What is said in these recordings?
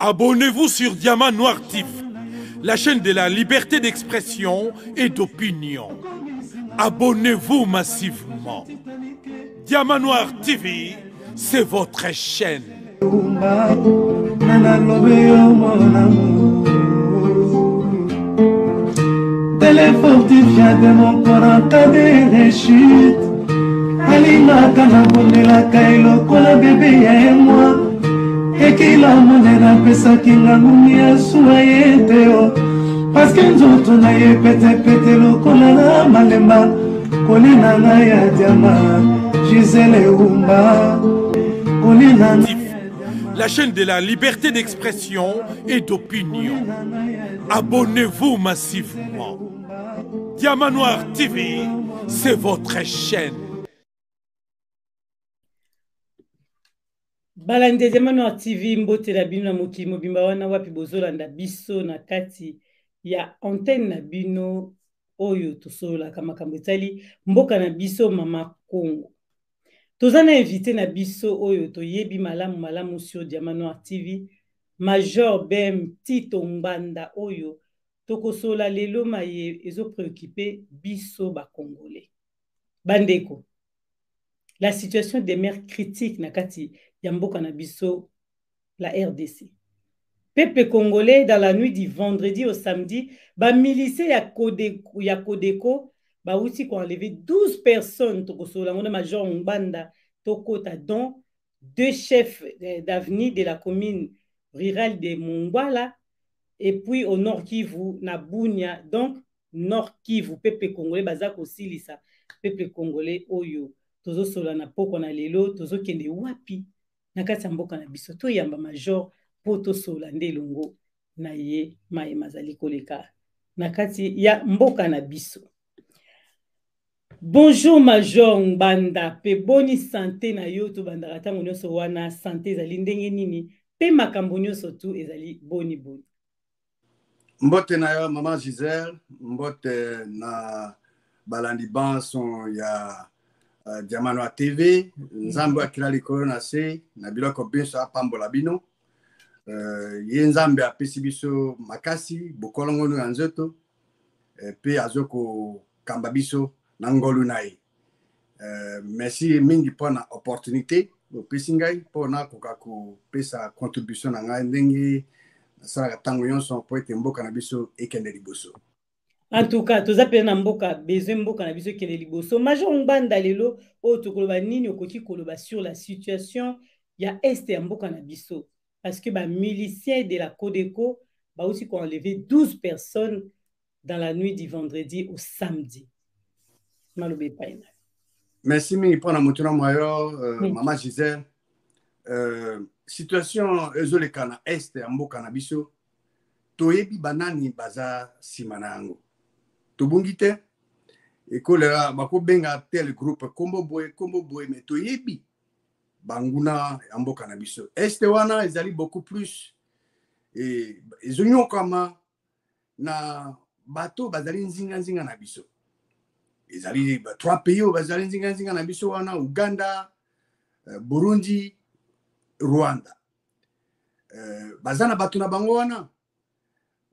Abonnez-vous sur Diamant Noir TV, la chaîne de la liberté d'expression et d'opinion. Abonnez-vous massivement. Diamant Noir TV, c'est votre chaîne. Téléfortifia de mon corps en cas de rechute. Alinaka na bondela kailo kola bébé ya moi. Ekila monena pesa kinga ngumia suaye teo. Parce que nzoto na ye pete pete lokola na malemba. Kolina na ya diama Gisele Umba. Kolina na la chaîne de la liberté d'expression et d'opinion. Abonnez-vous massivement. Diamant Noir TV, c'est votre chaîne. Balande Diamant Noir TV mbote la bino mokili mobimba wana wapi bozolanda biso na kati ya antenne na bino oyo tosolola kama makambo etali mboka na biso mama Congo. Tozana invité na biso oyo toyebi malamu sur Diamant Noir TV, Major BM Tito Mbanda oyo tokosola lelo maye ezo préoccupé biso ba Congolais. Bandeko, la situation demeure critique na kati ya mboka na biso la RDC. Peuple congolais dans la nuit du vendredi au samedi, ba milice ya Kodeko ba outi ko enlever 12 personnes tokosola ngona Major Mbanda tokota dont 2 chefs d'avenue de la commune rurale de Mongwala et puis au Nord Kivu na Bunia, donc Nord Kivu. Peuple congolais baza kosilisa peuple congolais oyo tozo sola na poko na lelo tozo kende wapi na kati ya mboka na biso to yamba Major po to sola ndelongo na ye maye mazali koleka na kati ya mboka na biso. Bonjour Major Mbanda, pe boni santé na yo to bandaka tango nyonso wana santé ezali ndenge nini pe makambo nyonso tu ezali boni. Mbote na yo Maman Giselle, mbote na balandi banson ya Diamant Noir TV, nzambe akila likolo na se na biloko biso apambola bino. Ye nzambe apesi biso makasi bokolongo ya nzoto pe azoko kamba biso na ngolu na ye. Merci mingi pona opportunité opesi ngai pona koka kopesa contribution na ngai ndenge nasala tango nyonso po ete mboka na biso ekende liboso. En tout cas, toza pe na mboka besoin mboka na biso ekende liboso. Major Mbanda lelo o tokoloba nini okoki koloba sur la situation ya este ya mboka na biso parce que ba miliciens de la Codeco ba aussi ko enlevé 12 personnes dans la nuit du vendredi au samedi. Malobe paina. Merci mingi pona motuna moyo Maman Giselle. Situation ezoleka na este ya mboka na biso toyebi banani baza sima na yango tobungi te ekolera bakobenga tel groupe kombo boye me toyebi banguna ya mboka na biso este wana ezali beaucoup plus ezonyokama na bato bazali nzinga na biso ezali 3 pays oyo bazali nzinga na biso wana Uganda, Burundi, Rwanda. Bazana bato na bango wana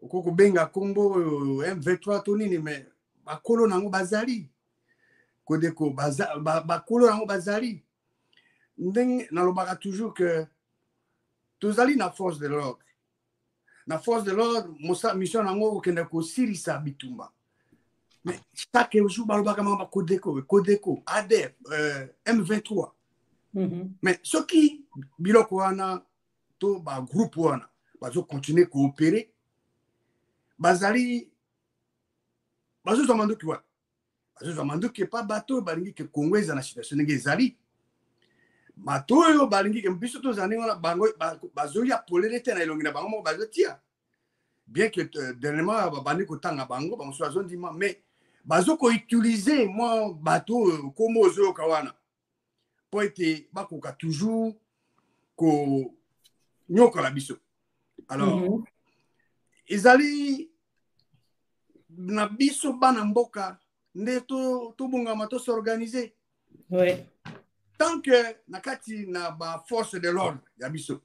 okoko benga kombo M23 to nini me bakolo nango bazali Kodeko bakolo nango bazali ndenge nalobaka toujours que tozali na force de l'ordre mission nango okende kosilisa bitumba mais chaque jour balobaka mama Kodeko ADF M23 mais ce qui biloko wana to ba groupe wana bazo continuer coopérer bazali bazo zamanduki wa bazo zamanduki pa bato balingi ke Congo eza na situation ndenge ezali bato oyo balingi ke biso to zane wana bango bazo ya polele te na elongi na bango bazo tia bien que dernièrement babandi kotanga bango bango so azondima mais bazo ko utiliser moi bato comme ozo kawana po ete bakoka toujours ko nyoka la biso. Alors ezali na biso bana mboka nde to bongama to s'organiser. Ouais. Tant que nakati na ba force de l'ordre ya biso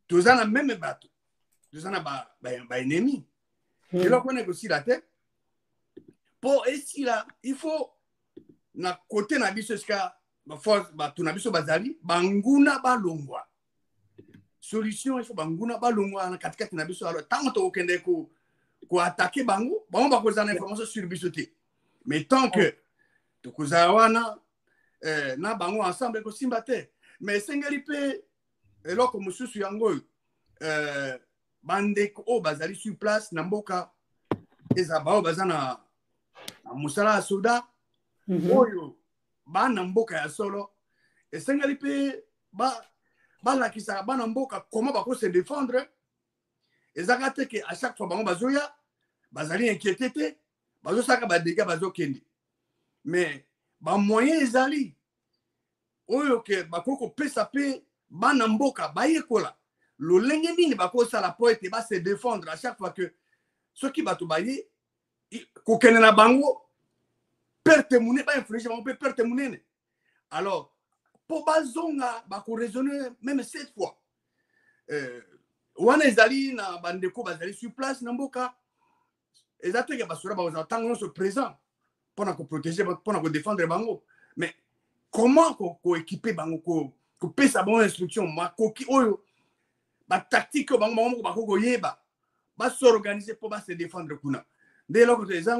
Tous en même bateau. Tous en a ennemi. Et là, on est aussi la tête. Pour ici, là, il faut, na côté na biso ska, force, tout na biso bazali, banguna balongwa. Solution, il faut banguna balongwa na katikati na biso. Alors, tant qu'on kende ko attaquer bango, bon, ba cause information sur biso te. Mais tant que to kuzawana na bango ensemble ko simbate. Mais sengeli pe eloko mususu yango bande ko bazali sur place na mboka ezaba bazana na musala soda oyo bana mboka ya solo esengeli pe balakisa bana mboka comment bako se défendre ezaka te que à chaque fois bango bazoya bazali inquiété te bazosaka ba dégâts bazokende mais ba moyen ezali oyo ke bakoko pesa pe bana mboka bayekola lolenge nini bakosala po ete ba se défendre à chaque fois que ceux qui bato baye kokende na bango perte munene ba influencer bango pe perte munene. Alors pour bazonga bako raisonner même cette fois wana ezali na bandeko bazali sur place na mboka ezate ke basura ba tango no présent pour ko protéger pour ko défendre bango. Mais comment ko équiper bango ko pesa bon instruction ma ko ki oyo ba tactique bango ba ko yeba ba s'organiser pour ba se défendre kuna. Dès lors que les gens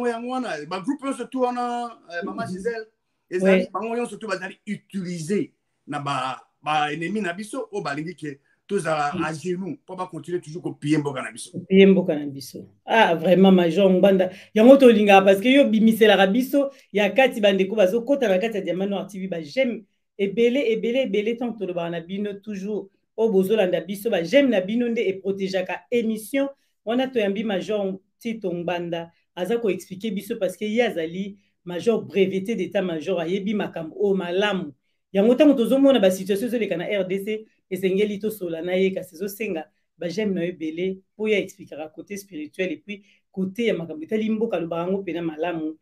ba groupe surtout wana maman Gisèle ezali bango yon surtout bazali utiliser na ba ennemi na biso o balingi ke tous à genoux pour pas continuer toujours ko pied mboka na biso. Pied mboka na biso. Ah vraiment major Mbanda. Yango to linga parce que yo bimisela ra biso ya kati bandeko bazo kota na kati ya Diamant Noir TV ba j'aime ebele tant to ba na bino toujours o bozolanda biso ba j'aime na bino nde et protéger ka émission wana to yambi major Tito Mbanda aza ko expliquer biso parce que yazali major breveté d'état major ayebi makambo o malamu yango tango tozomona ba situation zoleka na RDC esengeli to sola na ye kasi zosenga ba j'aime na ebele pour ya expliquer côté spirituel et puis côté ya makambo etali mboka lo bango pena malamu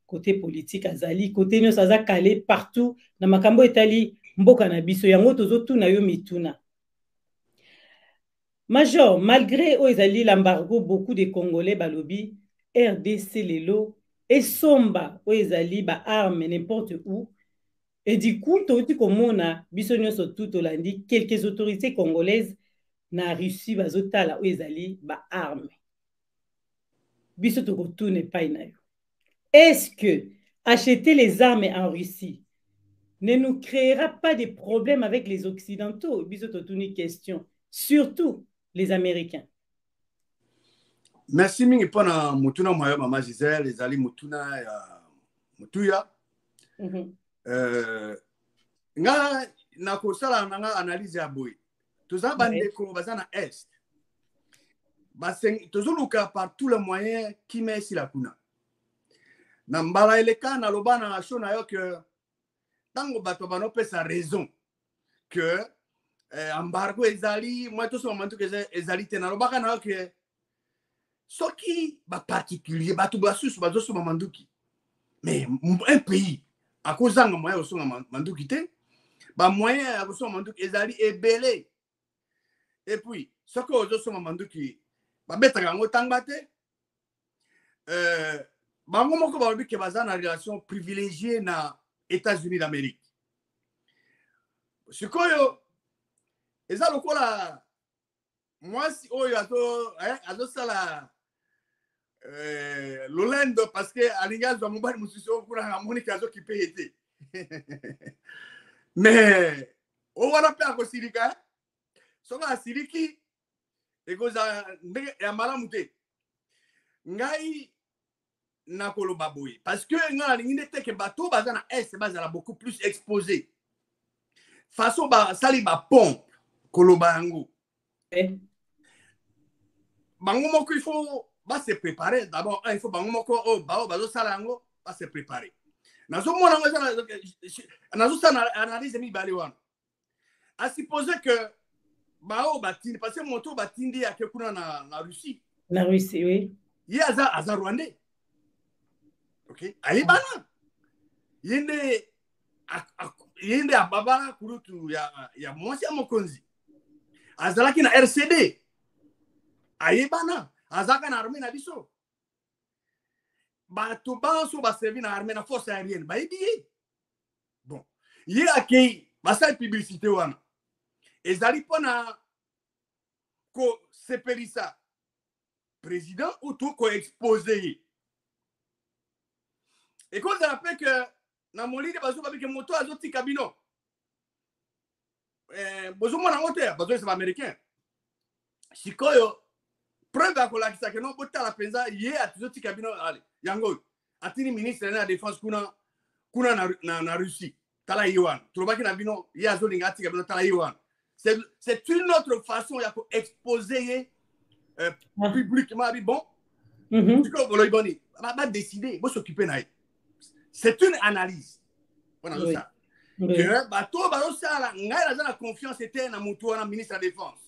côté politique azali côté nyo saza calé partout na makambo etali mboka na biso yango tozotuna yo mituna. Major, malgré ezali l'embargo, beaucoup de Congolais balobi RDC lelo et somba ezali ba armes n'importe où. Et du coup, tu komona biso nyonso tout olandi quelques autorités congolaises na Russie bazotala ezali ba armes. Biso to retourne pas inayo. Est-ce que acheter les armes en Russie ne nous créera pas des problèmes avec les Occidentaux? Biso to une question, surtout les Américains. Merci mingi pona mutuna moyo mama Gisèle ezali mutuna ya mutuya. Nga na kosala nga analyse ya boy. Toza bandeko bazana est. Baseng tozoluka par tous les moyens qui met si la kuna. Na mbala eleka na lobana na show na yo que tango bato bano pesa raison que embargo ezali moi tout ce moment que ezali tena lobaka na yo que soki ba particulier bato basus bazoso manduki mais un pays à cause d'un moyen aussi manduki te ba moyen à cause manduki ezali ebele et puis ce que ozoso manduki ba betaka ngo tanga te bango moko ba biki bazana relation privilégiée na États-Unis d'Amérique sikoyo eza lokola mwasi oyo azo sala Lolendo parce que alinga zo mobali mususu kuna na Monica azo kipete mais o wana pe akosirika soka asiriki ekoza ya malamu te ngai na koloba boye parce que nga lingine te ke bato bazana est bazala beaucoup plus exposé façon ba sali ba pompe koloba yango bango moko il faut ba se préparer d'abord il faut bango moko bazo sala yango ba se préparer nazo mona nazo sana analyse mi bali wana à supposer que batindi parce que moto batindi ya kuna na Russie oui il aza rwandais OK ayi bana yende ababala kurutu ya mwasi ya mokonzi azalaki na RCD ayebana azaka na armée na biso bato banso baservi na armée na force aérienne bayebi ye bon ye akei basali publicité wana ezali mpona kosepelisa président ou tout koexpose ye ekozala mpe ke na molili bazobabi ke moto azotika bino bozomona yango te bazoyesa baaméricain sikoyo preuve akolakisa ke no botala mpenza ye atizotika bino ale yango oyo atini ministre na défense kuna na Russie tala ye wana tolobaki na bino ye azolinga atika bino tala ye wana c'est une autre façon ya koexpose ye publiquement abi bon sikoyo boloyi boni badécide bosoccupe na ye c'est une analyse wana zosala que bato bazosala ngai naza na confiance ete na motu wana ministre ya défense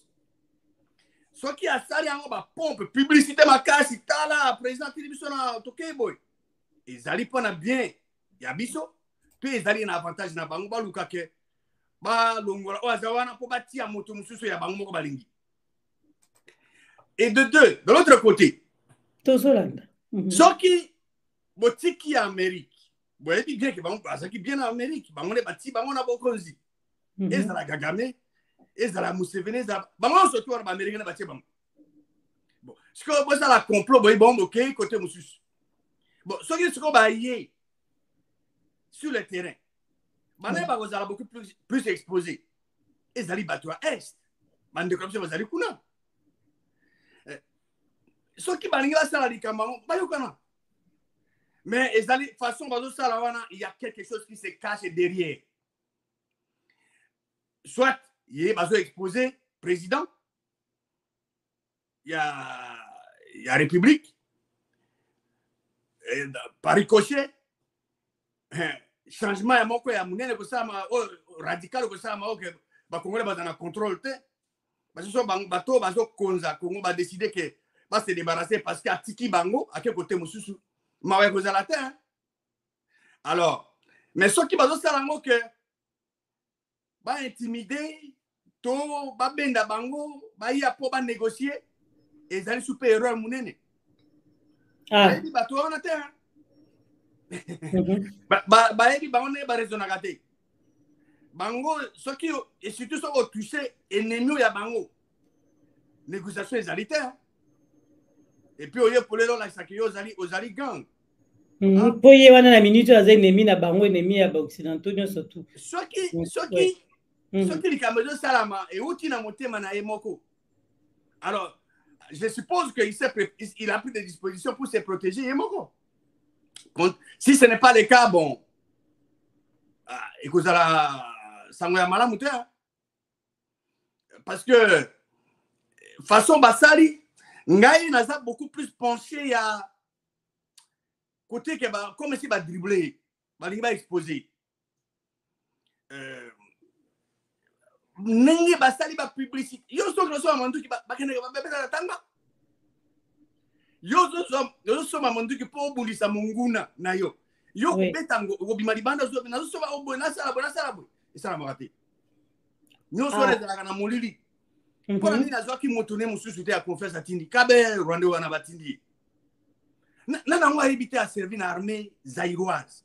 soki asali yango bapompe publicité makasi tala président tili biso na tokei boye ezali mpona bien ya biso mpe ezali na avantage na bango baluka ke balongola oyo aza wana mpo batia moto mosusu ya bango moko balingi et de deux de l'autre côté tozolanda soki botiki ya Amérique boyebi bien ke bango bazalaki bien na Amérique bango nde bati bango na bokonzi ezala Kagame ezala Museveni ezala bango nyonso ti wana baaméricain nde batie bango bon sikoyo bozala complot boyebi bango bokei kote mosusu bon soki sikoyo baye sur le terrain banaye bakozala beaucoup plus exposé ezali bato ya est bandeko na biso bazali kuna soki balingi basala likambo yango bayokana mais ezali façon bazosala wana il y a quelque chose qui se cache derrière soit ye bazo exposé président il y a république par ricochet changement ya moko ya munene kosala radical kosala moko bakongole baza na contrôle te baso bato bazokonza Congo badécide ke base débarrasser parce que atiki bango ake côté mosusu mawe kozala te alors mais soki bazosala yango ke baintimide to babenda bango baya po banégocier ezali super erreur munene bayebi bato wana te bayebi bango nde barezonaka te bango soki et surtout soki otouche ennemi ya bango négociation ezali te et puis oye polelo olakisaki yo ozali gang mpo ye wana na minute aza ennemi na bango ennemi ya baoccidentaux nyonso tu soki likambo ezosalama euti na motema na ye moko alors je suppose qu'il a pris des dispositions pour se protéger ye moko si ce n'est pas le cas bon ekozala sango ya malamu te parce que façon basali ngai naza beaucoup plus penché ya côté que comme si ba dribbler balingi ba exposer ndenge basali ba publicité yo soki so manduki bakende babela tanga yo so manduki po bulisa munguna na yo betango obima libanda zo na so ba obo na sala bo isala makate nyo so rezala na molili pour nini nazoki motone mususu te ya confiance atindi kabe Rwanda wana batindi na ngwa ebite a servi na armée zaïroise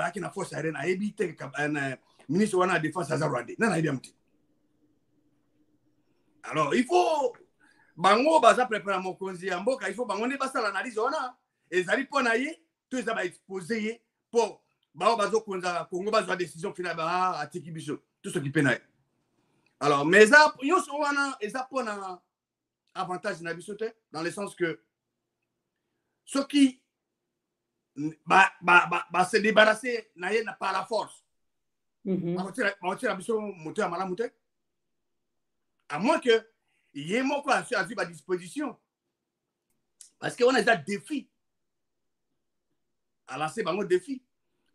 aki na force aérienne ebite ministre wana de défense à Rwanda na ebite alors il faut bango baza préparer mokonzi ya mboka il faut bango ne basala analyse wana ezali pona ye to eza ba exposer ye pour bao bazo konza Congo bazwa décision finale atiki biso tout ce qui peine. Alors mais ça yoso wana eza pona avantage na biso te dans le sens que ceux qui se débarrasser par la force. À moins que il y ait mon quoi à vivre à disposition. Parce qu'on a des défis. À lancer un défi.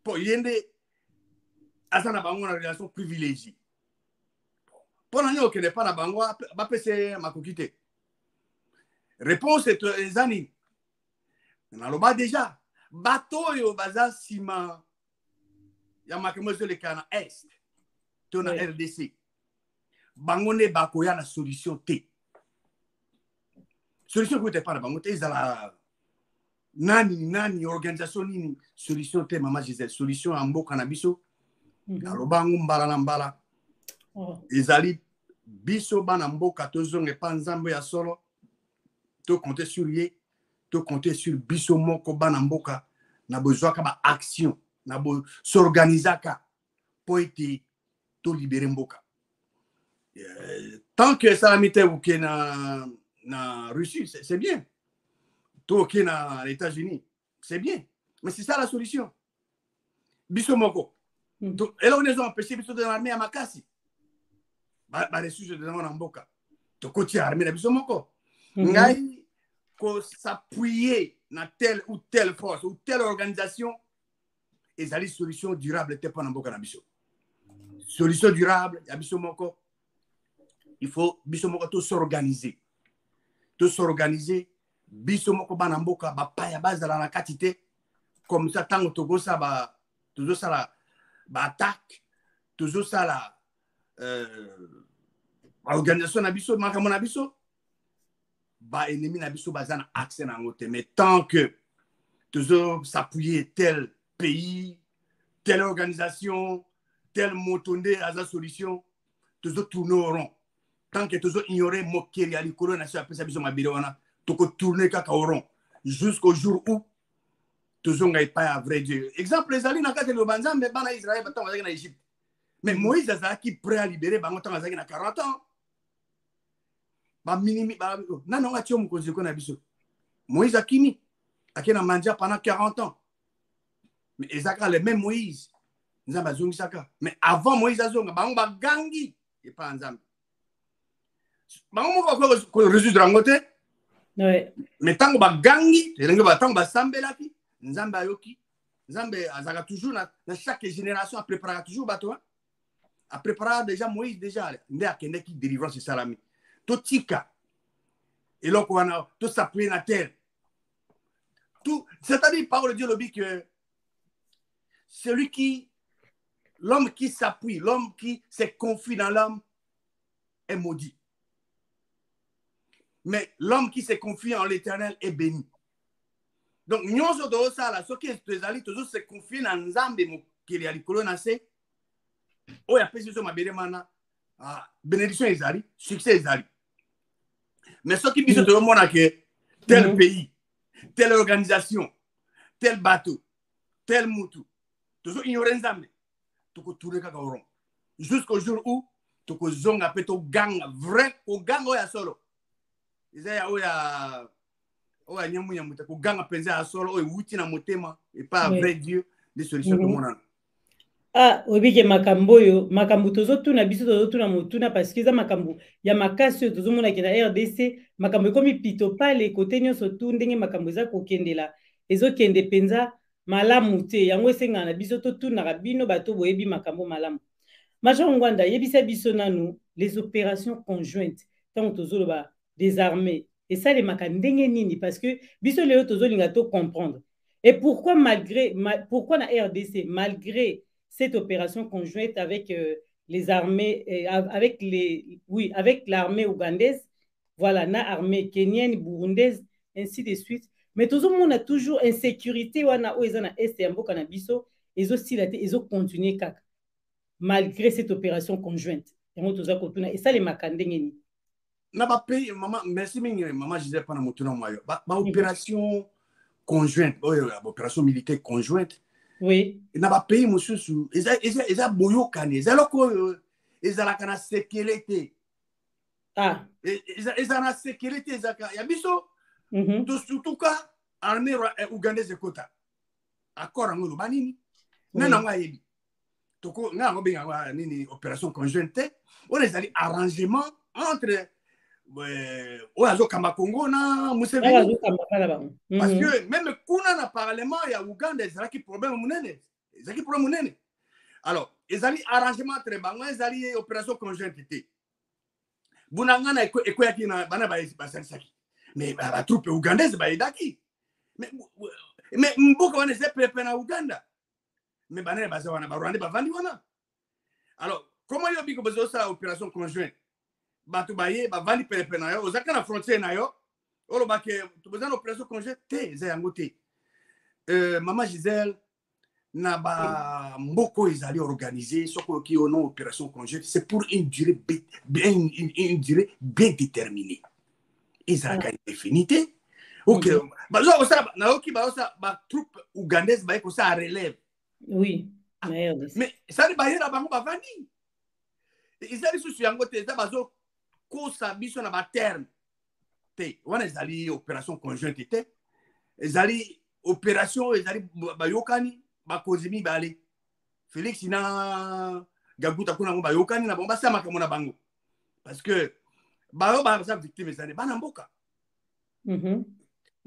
Pour y aller à ça, on a une relation privilégiée. Pour nous qui n'est pas dans Bangwa, va passer ma coquille. Réponse est les années. On a le bas déjà. Bateau yo baza sima. Ya makemo sur le canal est. Tu na RDC. bangone bakoya na solution T. Solution ko te pas na bango te ezala nani organisation nini solution T mama Gisèle solution en mboka na biso alobango mbala na mbala ezali biso bana mboka tozonge pa nzambe ya solo to compter sur ye to compter sur biso moko bana mboka na besoin ka ba action na bo s'organisaka pour ete to libérer mboka tant que ça mité ou que na Russie c'est bien to que na les États-Unis c'est bien mais c'est ça la solution biso moko donc et là on est empêché biso de l'armée à makasi ba ressources de na mboka to côté armée na biso moko ngai ko s'appuyer na telle ou telle force ou telle organisation et ça solution durable te pas na mboka na biso solution durable ya biso moko il faut biso moko to s'organiser biso moko bana mboka ba paya bazala na katité comme ça tango togo ça ba toujours ça la ba attaque toujours ça la organisation na biso makambo na biso ba ennemi na biso bazana accès na ngote mais tant que toujours s'appuyer tel pays telle organisation tel motonde à la solution toujours tourner au rond tant que toujours ignorer mokeri ali kolo na sa pesa biso mabire wana to ko tourner kaka au rond jusqu'au jour où toujours ngai pas vrai Dieu exemple les ali na kate le banzambe bana Israël batango na Égypte mais Moïse a qui prêt à libérer bango tango na 40 ans ba minimi ba nana ngati yo mukozi ko na biso Moïse akimi akena manja pendant 40 ans mais ezaka le même Moïse nzamba zongi saka mais avant Moïse azonga bango ba gangi et pas nzamba bango ko résoudre ngote ouais mais tango ba gangi elenge ba tango ba sambelaki nzamba yoki nzambe azaka toujours na chaque génération a préparé toujours bato a préparé déjà Moïse déjà ndé akende ki délivrance salami to tika et là on a tout s'appuyer na terre tout c'est-à-dire parole de Dieu le dit que l'homme qui s'appuie l'homme qui se confie dans l'homme est maudit mais l'homme qui se confie en l'Éternel est béni donc nyonso do sala so que ezali toujours se confier na nzambe mokili ali kolona se o ya pesi so mabere mana bénédiction ezali succès ezali mais ce qui biso de mona que tel pays telle organisation tel bateau tel mutu toujours ignorer nzambe to ko tourner kaka au rond jusqu'au jour où to ko zonga peto ganga vrai ko ganga ya solo izaya o ya nyamu nyamu ko ganga penza ya solo o wuti na motema et pas vrai Dieu des solutions que mona obike makambo tozotuna biso tozotuna motuna parce que eza makambo ya makasi oyo tozomona ke na RDC makambo ekomi pito pale kote nyonso tu ndenge makambo eza kokendela ezokende penza malamu te yango esengana na biso totunaka bino bato boyebi makambo malamu Major Ngwanda yebisa biso nanu les opérations conjointes ntango tozoloba des armées esalemaka ndenge nini parce que biso lelo tozolinga to comprendre et pourquoi pourquoi na RDC malgré cette opération conjointe avec les armées, avec l'armée ougandaise, voilà, na armée kenyenne, burundaise, ainsi de suite. Mais tout le monde a toujours insécurité, wana oezana est et ambo canabiso, et aussi la ils ont continué kaka malgré cette opération conjointe. Et ça les makandengeni. Na ba pays maman merci mingi maman je disais pas na motuna moyo. Ba opération conjointe, opération militaire conjointe. Oui. Na ba pays mosusu eza boyokani eza loko eza la kana sécurité eza na sécurité eza ya biso to surtout ka armée ougandaise kota accord ngolo banini nana ngayebi toko ngamo benga nini opération conjointe on les ali arrangement entre oazo kamba Congo na Museveni parce que même kuna na parlement ya Uganda ezalaki problème munene alors ezali arrangement très bango ezali opération conjointe te bunangana ekoyaki na bana basalisaki mais ba troupe ougandaise baidaki mais mboka wana c'est pepe na Uganda mais bana baza wana ba Rwanda bavandi wana alors comment yo biko bezo ça opération conjointe bato baye bavandi pelepe na yo ozaka na frontière na yo olobake tobeza na opération congé te eza yango te. Mama Gisèle na ba mboko ezali organisé soko ki ono opération congé c'est pour une durée bien déterminée. Ezalaka indéfinité. OK, bazo osala na oki baosa ba troupe ougandaise ba ko ça relève. Oui. Mais ça ne baye na bango bavandi. Ezali susu yango te za bazo ko sabiso na ba terme. Te wana ezali opération conjointe te. Ezali opération ezali bayokani bakozimi bale. Félix na Gaguta kuna ngo bayokani na bomba sama kamona bango. Parce que bayo ba sa victime ezali bana mboka.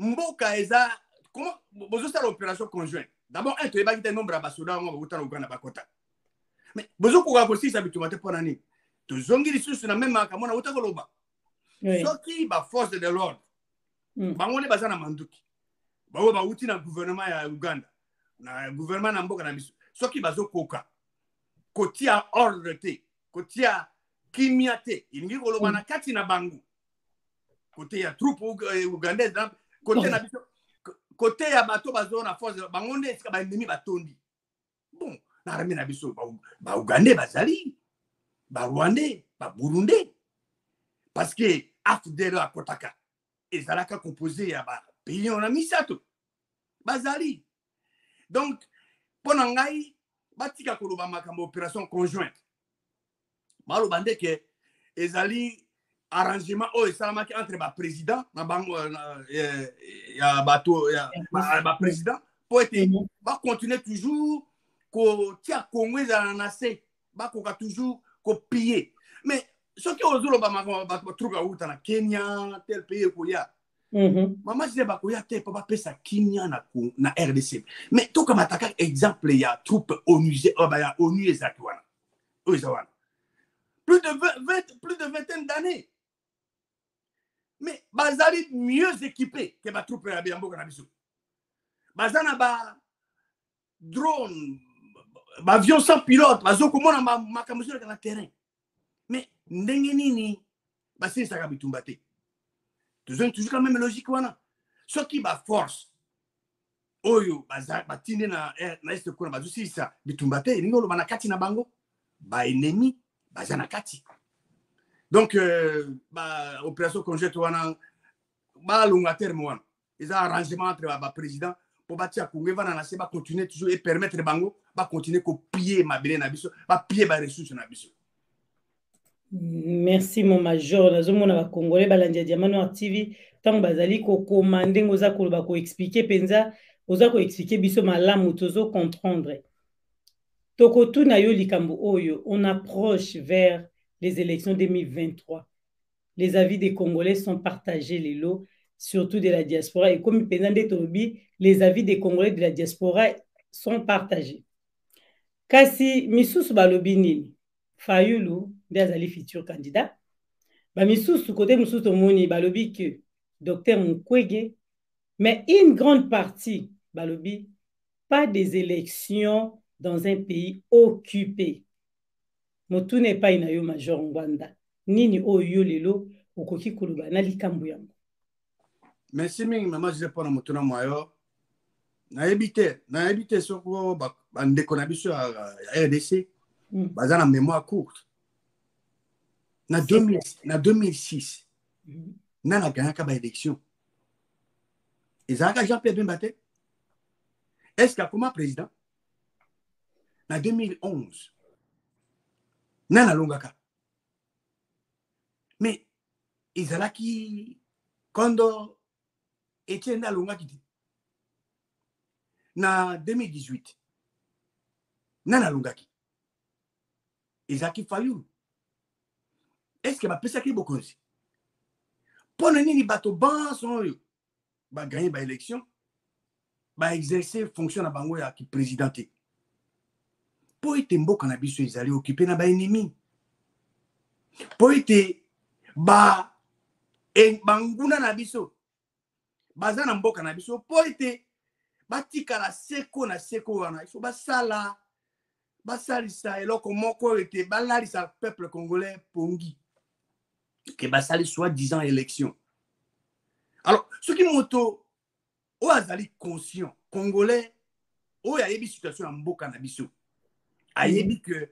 Mboka eza comment bozo sala opération conjointe. D'abord un to ebaki te nombre ya basoda ngo bakuta na Uganda bakota. Mais bozo ko ko si sa bitumate pona ni. To zongi lisusu na même kamona utakoloba. Soki ba force de l'ordre. Bango ne bazana manduki. Bawo ba uti na gouvernement ya Uganda. Na gouvernement na mboka na biso. Soki bazo koka. Kotia ordre te, kotia kimia te. Ilingi koloba na kati na bango. Côté ya troupe ougandaise côté na biso côté ya bato bazo na force bango nde esika ba ennemi batondi. Bon, na rami na biso ba Ugandais bazali, ba Rwandais, ba Burundais. Parce que afdelo akotaka ezalaka composé ya ba pays on a misato. Bazali. Donc pona ngai batika koloba makambo opération conjointe. Malo bande ke ezali arrangement o esalamaki entre ba président na bango ya bato ya ba président pour être ba continuer toujours ko tia Congo na se ba ko toujours ko piller. Mais ce qui ozolo ba truka uta na Kenya tel pays ko ya mama je ba ko ya te papa pesa Kenya na RDC. Mais to comme attaquer exemple ya troupe ONU ya ONU ezakwana o ezawana plus de vingtaine d'années. Mais bazali mieux équipé que ma troupe ya Biambo na biso. Bazana ba drone, ba avion sans pilote, bazo komona makamuzo na terrain. Mais ndenge nini basi saka bitumba te. Toujours quand même logique wana. Ce qui ba force oyo batinde na est kuna bazo sisa bitumba te ningo lo bana kati na bango ba ennemi bazana kati. Donc, opération conjointe, à terme, ils ont un arrangement entre le président pour bâtir Congo, va continuer toujours et permettre Bango de continuer à piller ma belle nabiso, à piller ma ressource nabiso. Merci mon major. Nazo mona ba Congolais balandia Diamanoir TV tant bazali ko commander ngoza ko ba ko expliquer penza, oza ko expliquer biso malamu tozo comprendre. Tokotu na yo likambo oyo, on approche vers les élections 2023. Les avis des Congolais sont partagés, les lots, surtout de la diaspora. Et comme les avis des Congolais de la diaspora sont partagés. Kasi misusu balobi nini? Fayulu, d'azali futur candidat. Ba misusu côté misusu moni balobi que Dr Mukwege, mais une grande partie balobi pas des élections dans un pays occupé. Motu n'est pas inayo major Ngwanda. Nini oyo lelo okoki kuluba na likambo yango. Merci mingi mama je pas na motu na moyo. Na habité soko ba ndeko na biso ya RDC. Bazana mémoire courte. Na 2006. Na gagné ka ba élection. Ezaka Jean-Pierre Bemba te. Est-ce qu'il a comme président? Na 2011. Nana longaka. Mais Izalaki Kondo Etienne Alongaki. Na 2018. Nana longaki. Izaki Fayou. Est-ce que ma pesa ki bokonzi? Pour nini bato ban son yo ba gagner ba élection ba exercer fonction na bango ya ki présidenté. Po ete mboka na biso ezali occupé na ba ennemi. Po ete ba banguna na biso baza na mboka na biso po ete batika la seko na seko wana iso basala basalisa eloko moko ete balalisa peuple congolais pongi. que basali soi-disant élection. Alors, ce qui moto, o azali conscient, congolais, o ya yebi situation en mboka na biso. A yebi que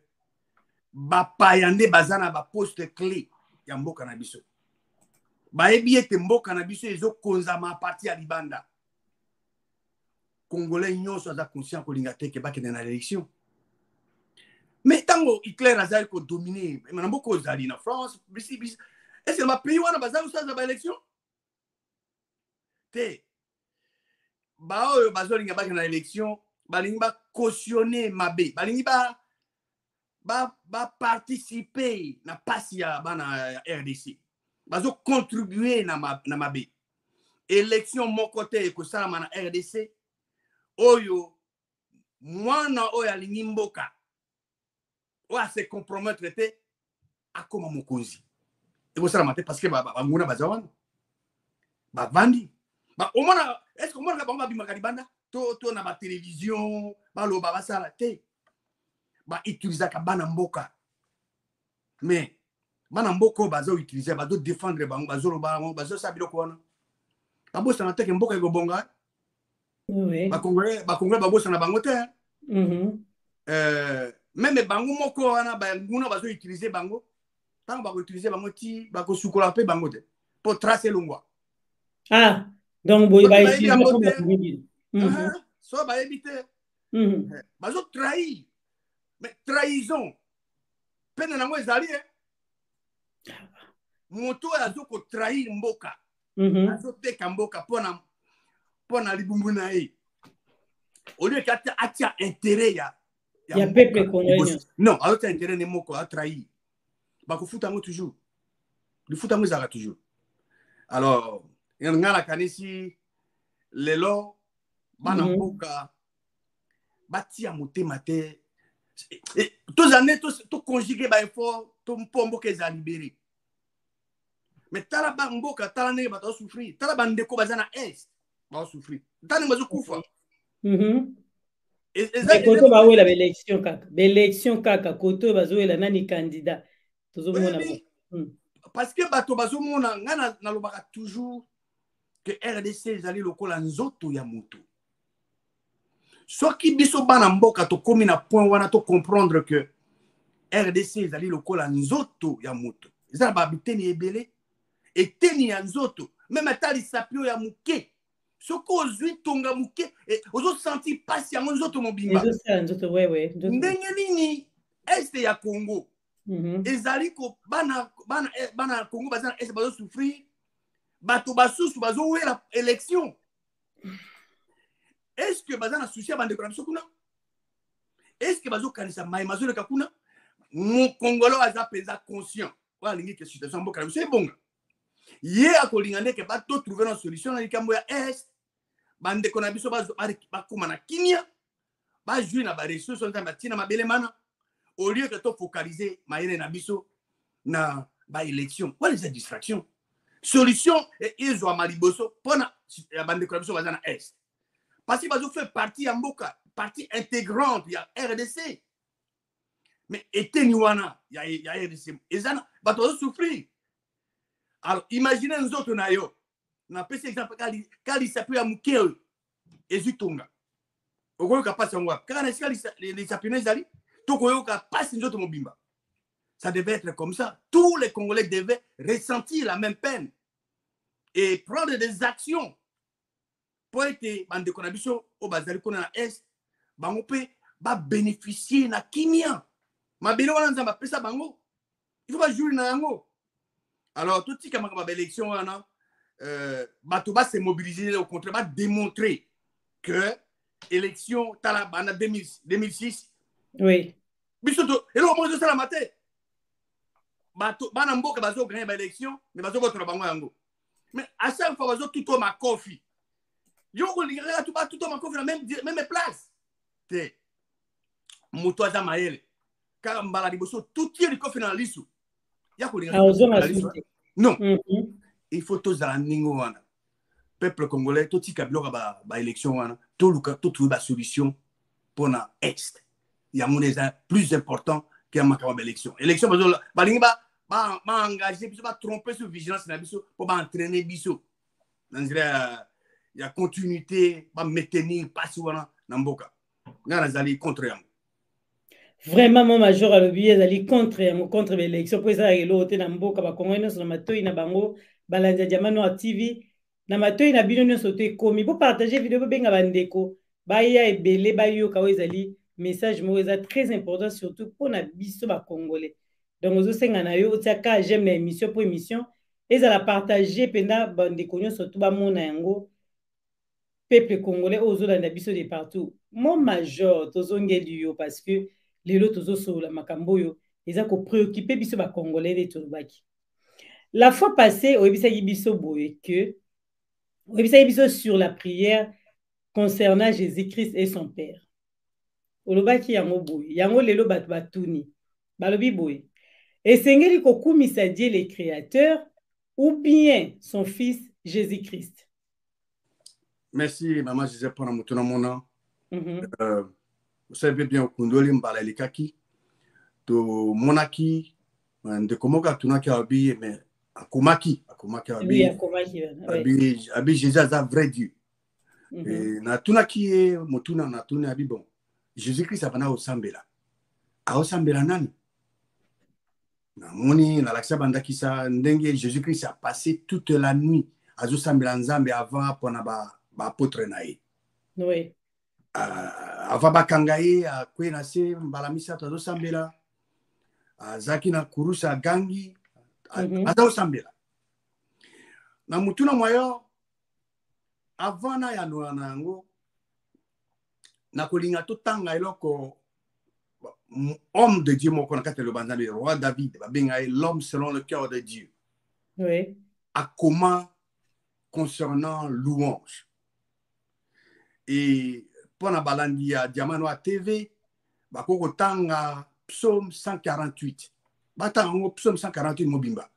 ba payande bazana ba poste clé ya mboka na biso. Ba yebi ete mboka na biso ezo konzama parti ya libanda. Congolais nyonso aza conscient ko linga te ke ba kende na élection. Mais tango Hitler azali ko dominer, na mboka ozali na France, est-ce que ma pays wana bazali usaza ba élection? Te ba oyo bazolinga ba kende na élection, balingi ba cautionner mabe, balingi ba participer na pasi ya bana RDC. Bazo contribuer na mabe. Élection mon côté ko sala na RDC. Oyo mwana oyo alingi mboka. Oyo se compromettre te akoma mokonzi. Et ko sala mate parce que ba nguna bazawana. Ba vandi. Ba omona est-ce que omona ba ngaba bimaka libanda? To na ba télévision, ba lo ba sala te. Ba utiliser ka bana mboka. Mais bana mboka bazo utiliser bazo défendre bango bazo lo ba bazo sabilo ko wana. Babosa na teke mboka ego bonga. Oui. Ba congolais babosa na bango te. Même bango moko wana ba nguna bazo utiliser bango. Tant ba utiliser bango ti ba ko sukola pe bango te pour tracer longwa. Ah, donc boy ba utiliser bango te. So ba éviter. Bazo trahir. Mais trahison. Peine na ngo ezali moto azo ko trahir mboka. Azo teka mboka pona libumbu na ye. Au lieu qu'il atia intérêt ya peuple congolais. Non, alors tu intérêt ne moko a trahir. Ba ko futa ngo toujours. Le futa ngo zaka toujours. Alors, ngala kanisi lelo bana mboka batia motema te. Tous années tout conjuguer ba effort to mpombo ke za libérer. Mais tala ba mboka tala ne ba to souffrir. Tala ba ndeko bazana est ba souffrir. Tala bazo kufa. Et koto ba wela élection kaka. Élection kaka koto bazo wela nani candidat. Tozo mona. Parce que bato bazo mona ngana na lobaka toujours que RDC zali lokola nzoto ya moto. Soki biso bana mboka to komi na point wana to comprendre que RDC ezali lokola nzoto ya moto. Ezala ba biteni ebele eteni ya nzoto même atali sapio ya muke. Soko ozwi tonga muke ozo senti pasi ya nzoto mobimba. Nzoto ouais. Ndenge nini este ya Congo. Ezali ko bana Congo bazana est bazo souffrir. Bato basusu bazo wela élection. Est-ce que bazana souci à bande de kuna? Est-ce que bazo kanisa mai mazo le kakuna? Mon Congolais a pesa conscient. Voilà l'ingi que situation mboka c'est bon. Yé a kolingane que bato trouver une solution na likambo ya est. Bande kona biso bazo bakuma na kimia. Ba jouer na ba ressources on tamba tina mabele mana. Au lieu que to focaliser maïne na biso na ba élection. What is la distraction? Solution et ils ont maliboso pour la bande de corruption bazana est. Parce que bazo fait partie en Mboka, partie intégrante, il y a RDC. Mais eteniwana, il y a RDC. Et ça va souffrir. Alors imaginez nous autres nayo. Na pese exemple quand il s'appuie à Mukeo et Zutonga. Au gros capable de voir. Quand les sapinés zali, tout koyo ka passe nous autres mobimba. Ça devait être comme ça. Tous les Congolais devaient ressentir la même peine et prendre des actions pour être bande konabiso au bazali kona na est bango pe ba bénéficier na kimia mabelo wana nzamba pesa bango il faut pas jouer na yango. Alors tout tika makaba élection wana bato ba se mobiliser au contraire ba démontrer que élection talabana 2006 oui bisoto et le moment de ça la maté bato bana mboka bazo gagner ba élection mais bazo voter bango yango. Mais à chaque fois bazo tout au makofi yo ko lingera tout au makofi la même place te moto aza maele kaka mbala liboso tout tire le kofi na lisu ya ko lingera non il faut tous à ningo wana peuple congolais tout tika bloka ba élection wana tout luka tout trouver ba solution pour na est il y a mon plus important que ma élection bazo balingi ba engager biso ba tromper sur vigilance na biso pour ba entraîner biso dans la continuité ba maintenir pas wana na mboka ngana zali contre yango. Vraiment mon major alobi ezali contre l'élection pour ça elo te na mboka ba kongo nyonso na matoi na bango balanja Diamant Noir TV na matoi na bino nyonso te komi bo partager vidéo bo benga bandeko baya ebele bayoka o ezali message mo eza très important surtout pour na biso ba congolais. Donc ozo senga na yo otiaka j'aime na émission pour émission ezala partager penda bandeko nyonso to ba mona yango peuple congolais ozolanda biso de partout. Mon major tozongeli yo parce que lelo tozosola makambo yo eza ko préoccuper biso ba congolais de tolobaki. La fois passée oyebisaki biso boye que oyebisaki biso sur la prière concernant Jésus-Christ et son père. Olobaki yango boye yango lelo bato batuni balobi boye esengeli kokumisa Dieu le créateur ou bien son fils Jésus-Christ. Merci maman Joseph pour mutuna mona. Vous savez bien kundoli mbala likaki to monaki de komoka tunaki abi mais akumaki abi abi Jésus a vrai Dieu. Et na tunaki e mutuna na tuna abi bon Jésus-Christ abana osambela nani na moni na laksa bandaki sa ndenge Jésus-Christ a passé toute la nuit azo sambela nzambe avant pona ba apôtre na ye. Oui. Avant bakanga ye akwe na se mbala misato azo sambela zaki na kurusa gangi azo sambela na mutuna moyo avant na ya na yango na kolinga to tanga eloko homme de Dieu moko na kati le banza le roi David babenga l'homme selon le cœur de Dieu. Oui. À comment concernant louange. Et pendant balandi à Diamant Noir TV, bakoko tanga psaume 148. Batanga psaume 148 mobimba.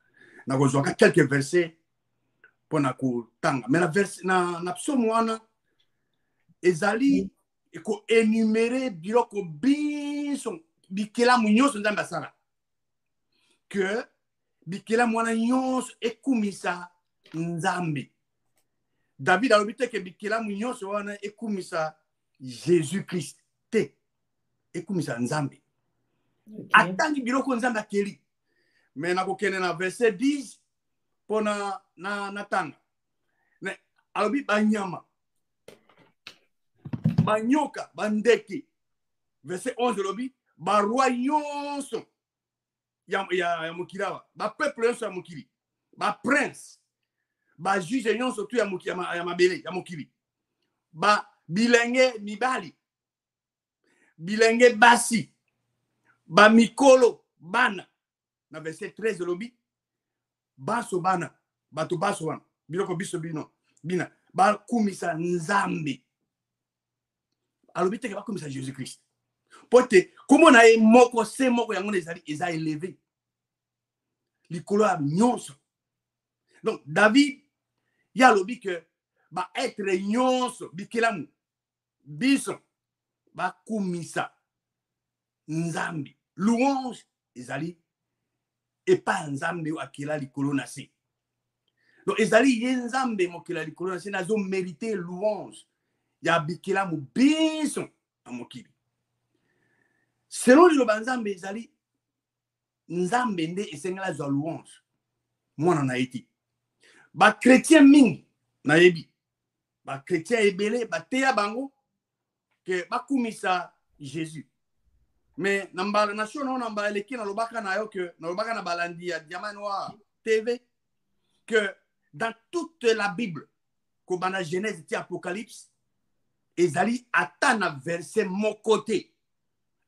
Na kozwaka quelques versets pendant ko tanga. Mais na psaume wana ezali eko énumérer biloko biso bikela munyoso nzamba sala. Que bikela mwana nyonso ekumisa nzambe. David a obité que bikela munyoso wana ekumisa Jésus-Christ te ekumisa nzambe. Atangi biloko nzambe akeli. Mais na kokene na verset 10 pona na tanga. Ne alobi banyama banyoka bandeke. Verset 11 lobi ba roi nyonso ya mokili awa ba peuple nyonso ya mokili ba prince ba juge nyonso tu ya mabele ya mokili ba bilenge mibali bilenge basi ba mikolo bana na verset 13 lobi baso bana bato baso wana biloko biso bina ba kumisa nzambe alobi teke ba kumisa Jésus-Christ. Pote, comment na moko se moko yango eza élevé. Likolo a nyonso. Donc David ya lobi que ba être nyonso bikelamu biso ba kumisa nzambi. Louange ezali et pas nzambe akela likolo na se. Donc ezali ye nzambe mokela likolo na se nazo mériter louange. Ya bikelamu biso amokili. Selon le banzambe ezali nzambe nde esengela za louange mwana na eti ba chrétien mingi na yebi ba chrétien ebele ba teya bango que ba kumisa Jésus mais nambala national nambala leki na lobaka na yo que na lobaka na balandi ya Diamant Noir TV que dans toute la Bible ko bana Genèse ti Apocalypse ezali atana verset mon côté.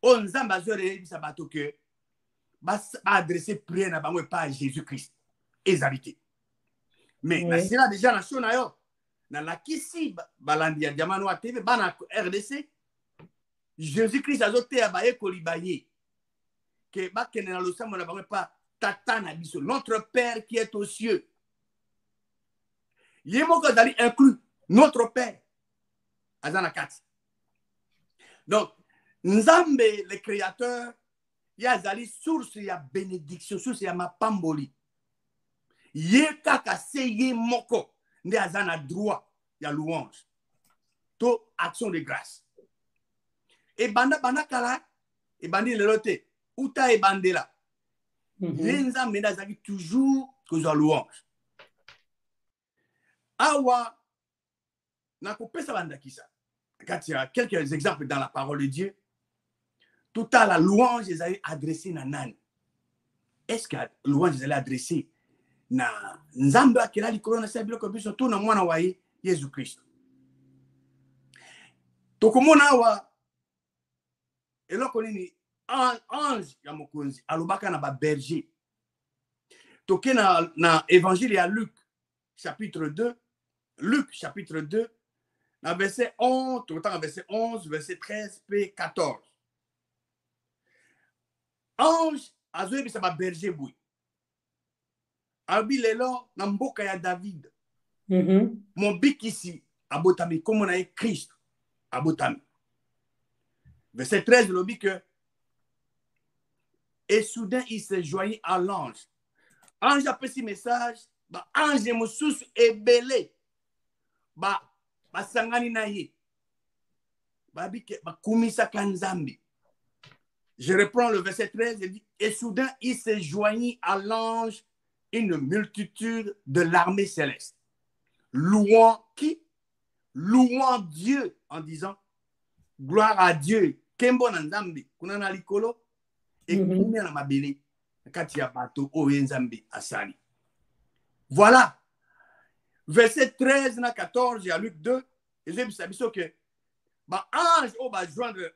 On nzamba zore sabato que bas adresser prière na bango pas à Jésus-Christ ezalité. Mais na sila déjà nation na yo na la kisi balandi ya Diamant Noir TV bana RDC Jésus-Christ azote abaye kolibaye que ba kene na losambo na bango pas tata na biso notre père qui est aux cieux. Yemoko dali inclus notre père azana 4. Donc Nzambe, le créateur, yazali source ya bénédiction, source ya mapamboli. Ye kaka se ye moko nde azana droit ya louange. To action de grâce. Et banda kala et bandi lelote uta e bandela. Yenza menda zaki toujours que za louange. Awa na kopesa banda kisa. Quand il y a quelques exemples dans la parole de Dieu, tout à la louange les a adressé na nani. Est-ce que la louange les a adressé na nzambe akela likolo na sabilo ko biso to na mwana wa Yesu Kristo. Tokomona awa eloko nini ange ya mokonzi alobaka na ba berger. Toke na évangile ya Luc chapitre 2, Luc chapitre 2 na verset 11, autant verset 11, verset 13 p 14. Ange azoyebisa ba berger boui. Abi lelo na mboka ya David. Mon bikisi abotami comme on a Christ abotami. Verset 13 le dit que et soudain il se joignit à l'ange. Ange a pris ce message, ba ange mosusu ebele. Ba sangani na ye. Ba bike ba kumisa kanzambi. Je reprends le verset 13, il dit et soudain il se joignit à l'ange une multitude de l'armée céleste. Louant qui? Louant Dieu en disant gloire à Dieu. Kembo na nzambi kunana likolo et kumia na mabele kati ya bato oyo nzambi asali. Voilà. Verset 13 na 14 ya Luc 2, et j'ai dit que ba ange o ba joindre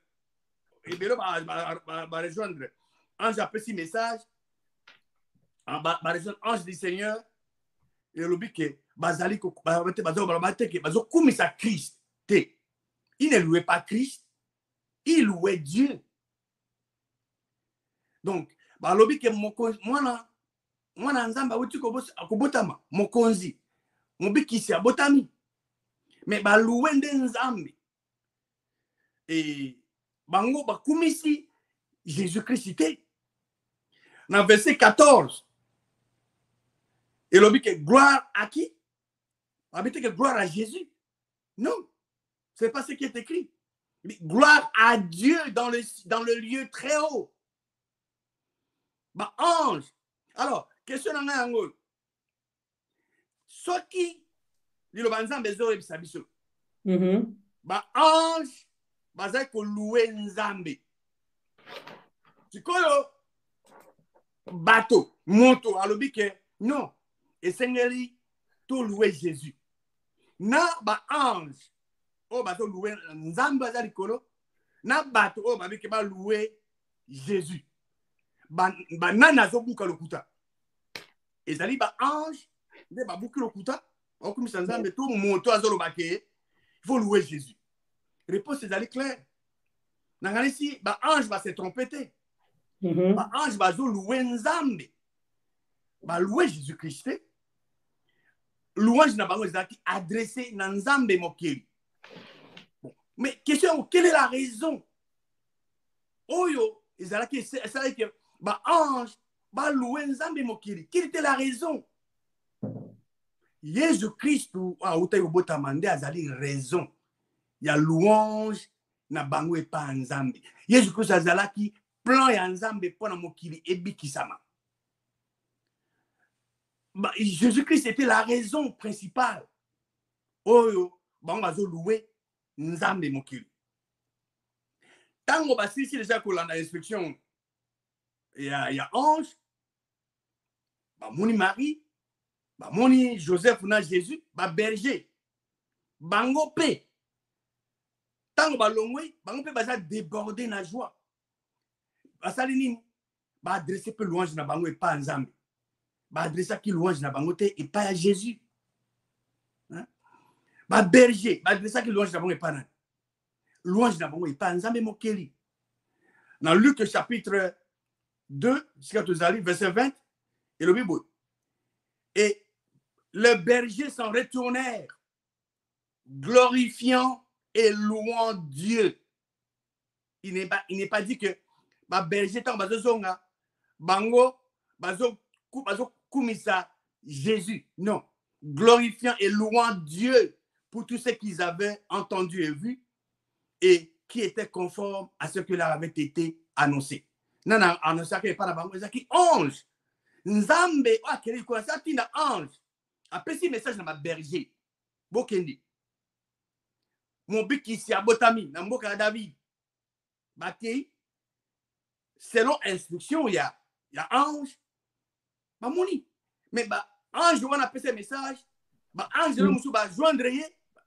et belo ba rejoindre ange a petit message ba rejoindre ange du Seigneur et le but que bazali ko bazo kumisa Christ te. Il ne louait pas Christ, il louait Dieu. Donc ba lobi ke mwana nzamba uti ko botama mokonzi mobikisi abotami mais ba loué nde nzambe et bango ba kumisi Jésus-Christ te. Dans verset 14 et lobi ke gloire à qui? Habite que gloire à Jésus. Non, c'est pas ce qui est écrit. Mais gloire à Dieu dans le lieu très haut. Bah ange. Alors, question dans un angle. Ce qui dit le banzan bezo et bisabiso. Bah ange, bazai ko louer nzambe. Tikoyo bateau, moto, alobi que non. Et sengeli tout louer Jésus. Na ba ange o ba to louer nzambe azali kolo na bato o ba bike ba louer Jésus. Ba nana zo buka lokuta. Ezali ba ange de ba buka lokuta o comme ça nzambe tout moto azolo bake il faut louer Jésus. Réponse ezali claire. Nangani si ba ange va se tromper. Ba ange ba zo louer nzambe. Ba louer Jésus-Christ. Louange na bango ezaki adressé na nzambe mokeli. Bon. Mais question, quelle est la raison? Oyo, ezalaki que ba ange ba louer nzambe mokeli. Quelle était la raison? Jésus-Christ ou uta yobota mande azali raison. Ya louange na bango epa nzambe. Jésus-Christ azalaki plan ya nzambe pona mokili ebikisama. Bah, Jésus-Christ était la raison principale. Oyo, on va louer nzambe mokili. Tango basi si déjà que l'on a inspection, il y a ange, bah moni Marie, bah moni Joseph na Jésus, bah berger, bango pe. Tango ba longwe, bango pe baza déborder na joie. Basali nini, bah adresser peu louange na bango et pas nzambe. Ba adressa qui louange na bangote et pas à Jésus. Hein? Ba berger, ba adressa qui louange na bango et pas na. Louange na bango et pas nzambe mokeli. Dans Luc chapitre 2, verset 20, et le Bible. Et les bergers s'en retournèrent, glorifiant et louant Dieu. Il n'est pas dit que ba berger tant bazo zonga bango bazo kumisa Jésus. Non, glorifiant et louant Dieu pour tout ce qu'ils avaient entendu et vu et qui était conforme à ce que leur avait été annoncé. Non, non, annoncé que pas bango ezaki ange. Nzambe o akeli ko sati na ange. Après si message na ma berger. Bokendi. Mon biki si abotami na mboka David. Baki selon instruction il y a ange. Ba moni. Mais ba ange doit appeler ces messages. Ba ange le musu ba joindre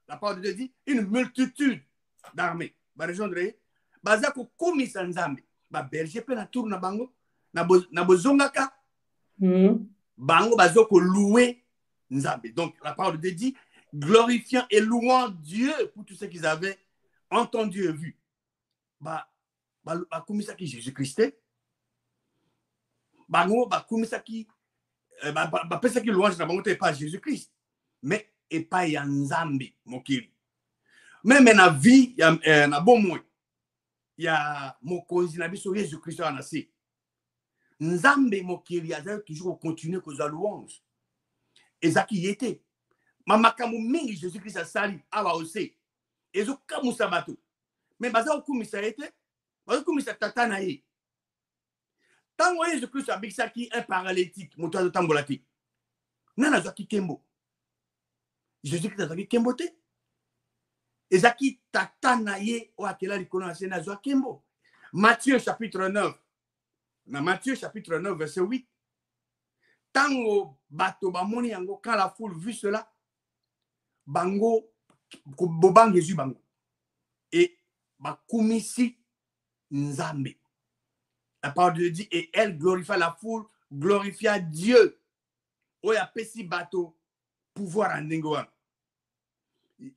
la parole de Dieu dit une multitude d'armées. Ba rejoindre baza ko komisa Nzambe. Ba berger pe na tour na bango na bozongaka. Bango bazo ko louer Nzambe. Donc la parole de Dieu dit glorifiant et louant Dieu pour tout ce qu'ils avaient entendu et vu. Ba komisa ki Jésus-Christ. Bango ba komisa ki ba pesa ki louange na bango te pas Jésus-Christ. Mais et pas ya Nzambe mokili. Même na vie ya na bon moins. Ya mokonzi na biso Jésus-Christ anasi. Nzambe mokili a toujours continué que la louange. Et ça qui était. Mamakamu mingi Jésus-Christ a sali awa aussi. Et zo kamu sabato. Mais baza okumisa était. Baza okumisa tata na ye. Tango Jésus-Christ a bikisa ki un paralytique moto de tambolati. Nana zo ki kembo. Jésus-Christ a ki kembo te. Et ça qui tata na ye o akela likono na sena zo kembo. Matthieu chapitre 9. Dans Matthieu chapitre 9, verset 8. Tango bato bamoni yango, quand la foule vit cela, bango, bobang Jésus bango. Et bakumisi Nzambe. La parole de Dieu dit, et elle glorifia la foule, glorifia Dieu. Oya pesi bato, pouvoir en dengoan.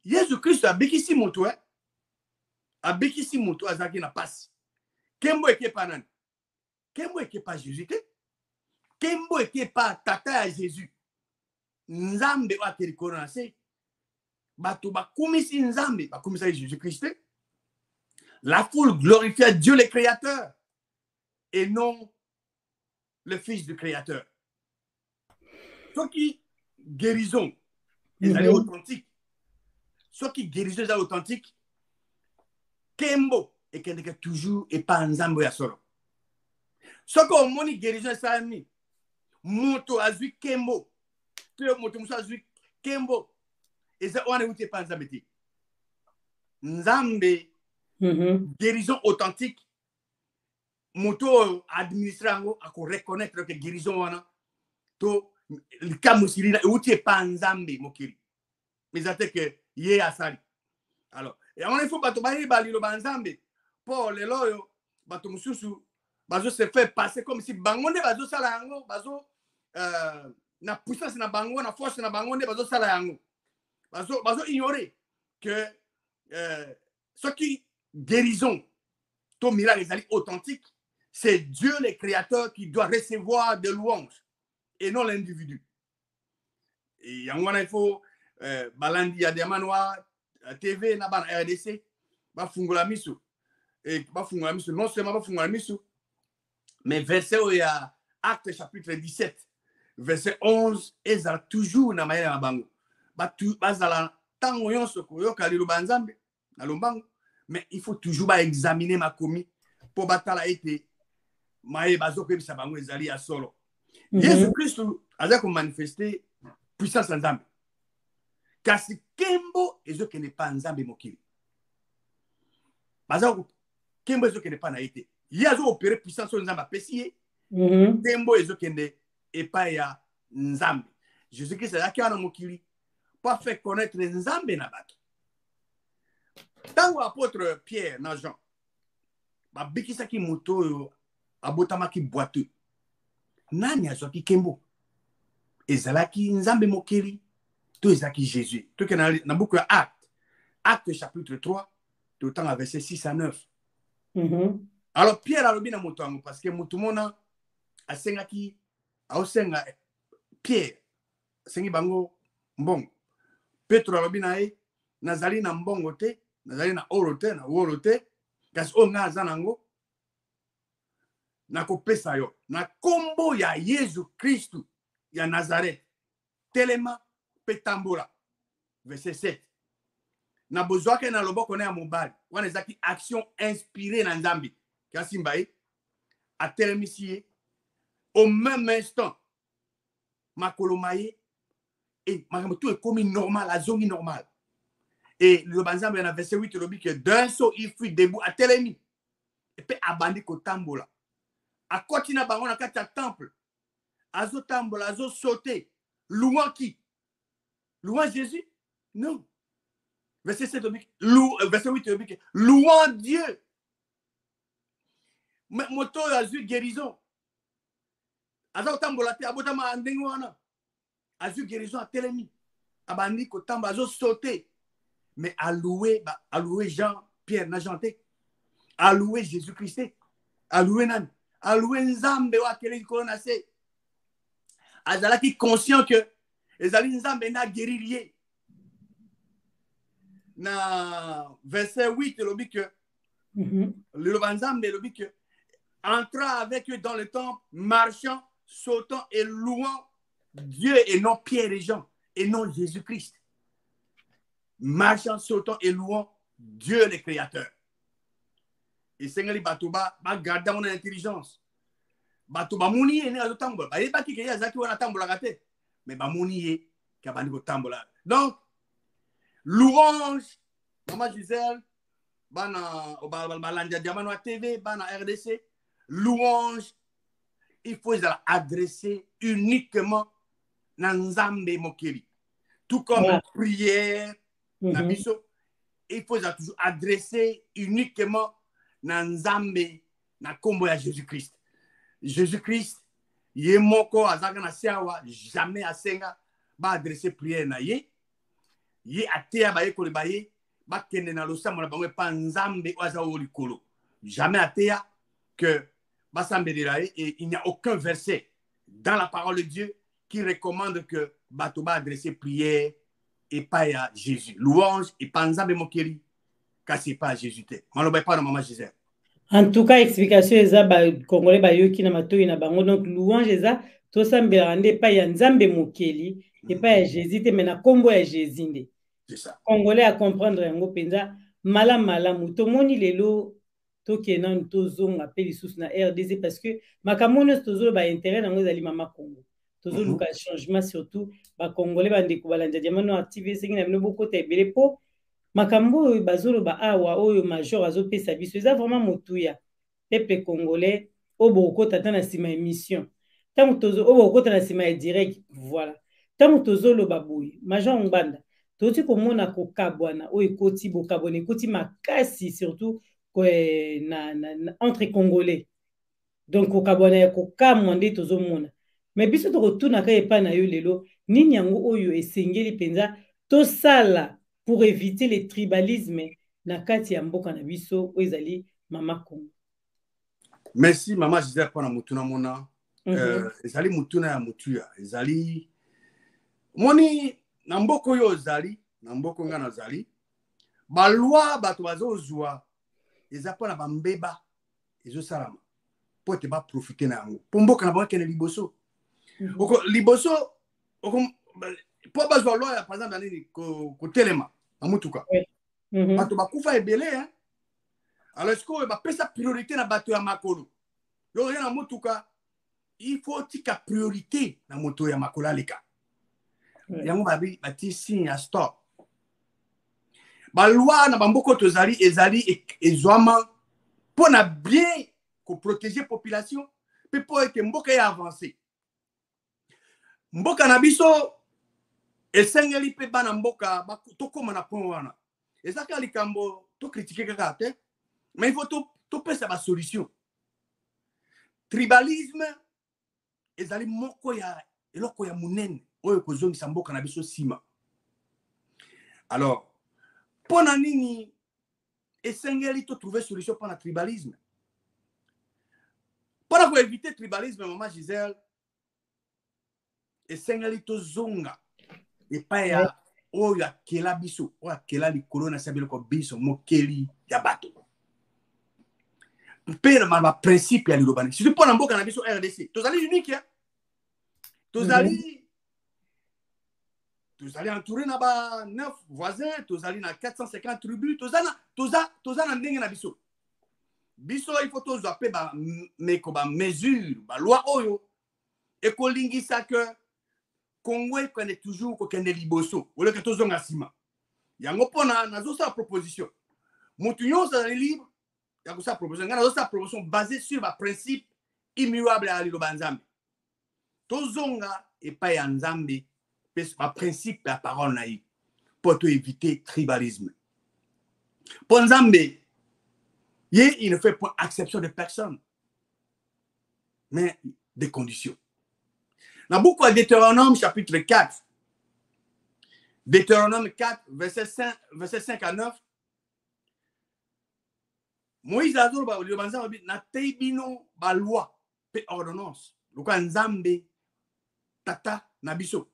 Jésus-Christ a bekisi moto, a bekisi moto, a zaki na passe. Kembo eke panan. Kembo eke pas Jésus te? Kembo eke pas tata à Jésus? Nzambe wa keri koronase. Bato ba kumisi Nzambe, ba kumisa Jésus-Christ. La foule glorifia Dieu le Créateur et non le Fils du Créateur. Ce qui guérison est authentique. Ce qui guérison est authentique. Kembo eke toujours et pas Nzambe ya solo. Ce qu'on moni guérison ça mi moto azui kembo pe moto muso azui kembo et ça on est pas Nzambe Nzambe guérison authentique moto administrango à reconnaître que guérison wana to le kamusiri na outi pas Nzambe mokiri mais ça que yé asali alors et on il faut bato bali lo Nzambe pour les loyo bato mususu bazo se fait passer comme si bangonde bazo sala yango bazo na puissance na bango na force na bangonde bazo sala yango bazo ignorer que ce qui guérison ton miracle est authentique, c'est Dieu le créateur qui doit recevoir des louanges et non l'individu. Et yango il faut balandi ya demanoa TV na ban RDC ba fungula misu et ba fungula misu non seulement ba fungula misu mais verset où il y a Acte chapitre 17, verset 11, ils ont toujours na maïla bango. Bazala tango yonso ko yoka lilu banzambe na lombango, mais il faut toujours examiner ma commis pour batala été maïe bazo ko bisa bango ezali ya solo. Jésus-Christ a ko manifester puissance nzambe. Kasi kembo ezo ke ne pas nzambe mokili. Bazako kembo ezo ke ne pas na été. Il y a opéré puissance sur Nzamba pesier. Tembo ezokende epa ya Nzambe. Jésus-Christ a qui a mokili pas fait connaître Nzambe na bato. Tango apôtre Pierre na Jean ba bikisa ki moto abotama ki boiteux. Nani azoki kembo? Ezalaki Nzambe mokili to ezaki Jésus. To ke na beaucoup Acte chapitre 3 tout le temps à verset 6 à 9. Alors Pierre a na moto parce que mutumona asengaki aosenga Pierre sengi bango mbongo. Petro a na e nazali na mbongo te, nazali na oro te, na woro te, kasi o nga zanango. na kopesa yo na kombo ya Yesu Kristu ya Nazareth telema pe tambola. Verset 7. Na bozwake na loboko na ya mobali wana ezaki action inspirée na Nzambi kasi mbaye a telemisi au même instant makolo maye et makambo tout est comme normal a zongi normal et le banzambe na verset 8 lobi que d'un saut il fut debout à telemi et puis abandi ko tambola a kotina bango na kati ya temple azo tambola azo sauter louant qui louant Jésus non verset 7 verset 8 lobi louant Dieu mais moto a vu guérison azo tambola te abotama andingo wana a vu guérison à telemi abandi ko tambola azo sauter mais à louer Jean Pierre n'a chanté à louer Jésus-Christ à louer nan à louer Nzambe wa kele ko na se azala qui conscient que ezali Nzambe na guéririer na verset 8 lobi que le Nzambe lobi que entra avec eux dans le temple marchant sautant et louant Dieu et non Pierre et Jean et non Jésus-Christ marchant sautant et louant Dieu le créateur. Et Seigneur Batouba va garder mon intelligence. Batouba mouni est né à l'otambola. Il n'y a pas qui a zaki wana tambola gâté. Mais ba mouni est qui a bandi tambola. Donc louange, Maman Gisèle, bana balanja diamano TV, bana RDC, louange, il faut adresser uniquement na Nzambe mokeli. Tout comme prière, na biso, il faut toujours adresser uniquement na Nzambe na kombo ya Jésus-Christ. Jésus-Christ, yé moko azaka na siawa jamais asenga ba adresser prière na ye. Yé atea ba ye ko ba ye ba kende na losamo na bango pa Nzambe oza olikolo. Jamais atea que ba sambelira et il n'y a aucun verset dans la parole de Dieu qui recommande que batoba adresser prière et pas à Jésus. Louange et pas Nzambe mokeli kasi pas à Jésus te. Maloba pas na Maman Gisèle. En tout cas, explication eza ba congolais ba yoki na matoi na bango donc louange eza to sambela nde pa ya Nzambe mokeli et pas ya Jésus te mais na kombo ya Jésus nde. C'est ça. Congolais à comprendre yango penza malamu to moni lelo to kenan to zonga pe lisusu na RDC parce que makamono tozo ba intérêt nango ezali mama Congo. Tozo luka changement surtout ba congolais ba ndeko balanja diamano activer singi na bino boko te belé po makambo bazolo ba awa oyo major azopesa biso eza vraiment motuya peuple congolais oboko tata na sima émission tango tozo oboko tata na sima direct voilà tango tozo lo baboui major Ngbanda toti komona kokabwana oyo koti bokabone koti makasi surtout entre congolais donc kokabwana ya kokamwa nde tozo mona mais biso tokotuna ka epa na yo lelo nini yango oyo esengeli penza to sala pour éviter le tribalisme na kati ya mboka na biso ezali mama Congo. Merci Maman Gisèle pour la mutuna mona. Ezali mutuna ya mutuya. Ezali moni na mboko yo zali, na mboko nga na zali. Ba loi bato bazozwa eza pona ba mbeba ezo salama. Po te ba profiter na yango. Po mboka na ba kene liboso. Oko liboso oko po bazwa loi par exemple nini ko telema na mutuka. Bato bakufa ebele hein. Alors est-ce que ba pesa priorité na bato ya makolo. Yo na mutuka il faut tika priorité na moto ya makolo aleka. Yango babi bati signe ya stop. Ba loi na bamboko tozali ezali ezwama pona bien ko protéger population pe po ete mboka ya avancer. Mboka na biso esengeli pe bana mboka tokoma na point wana. Ezaka likambo to critiquer kaka te mais il faut to pesa ba solution. Tribalisme ezali moko ya eloko ya munene oyo kozongisa mboka na biso sima. Alors pona nini esengeli to trouver solution pour le tribalisme. Pour éviter tribalisme Maman Gisèle esengeli to zonga et pas ya oyo akela biso oyo akela likolo na sabelo ko biso mokeli ya bato. père ma principe ya lilobani si tu prends mboka na biso RDC tozali unique hein tozali entouré na ba 9 voisins tozali na 450 tribus toza na ndenge na biso il faut tozwa pe ba mesure ba loi oyo ekolingisa que Congo est toujours kokende liboso ole que tozonga sima yango pona nazosala proposition mutu nyonso azali libre ya kosala proposition nga nazosala proposition basée sur ba principe immuable ya liloba nzambe tozonga epai ya nzambe pe ba principe ya parole na ye pour éviter tribalisme pour nzambe il ne fait pas exception de personne mais des conditions. Dans beaucoup de Deutéronome chapitre 4, Deutéronome 4, verset 5 à 9, Moïse a dit na teibino ba loi pe ordonnance. Luka nzambe tata na biso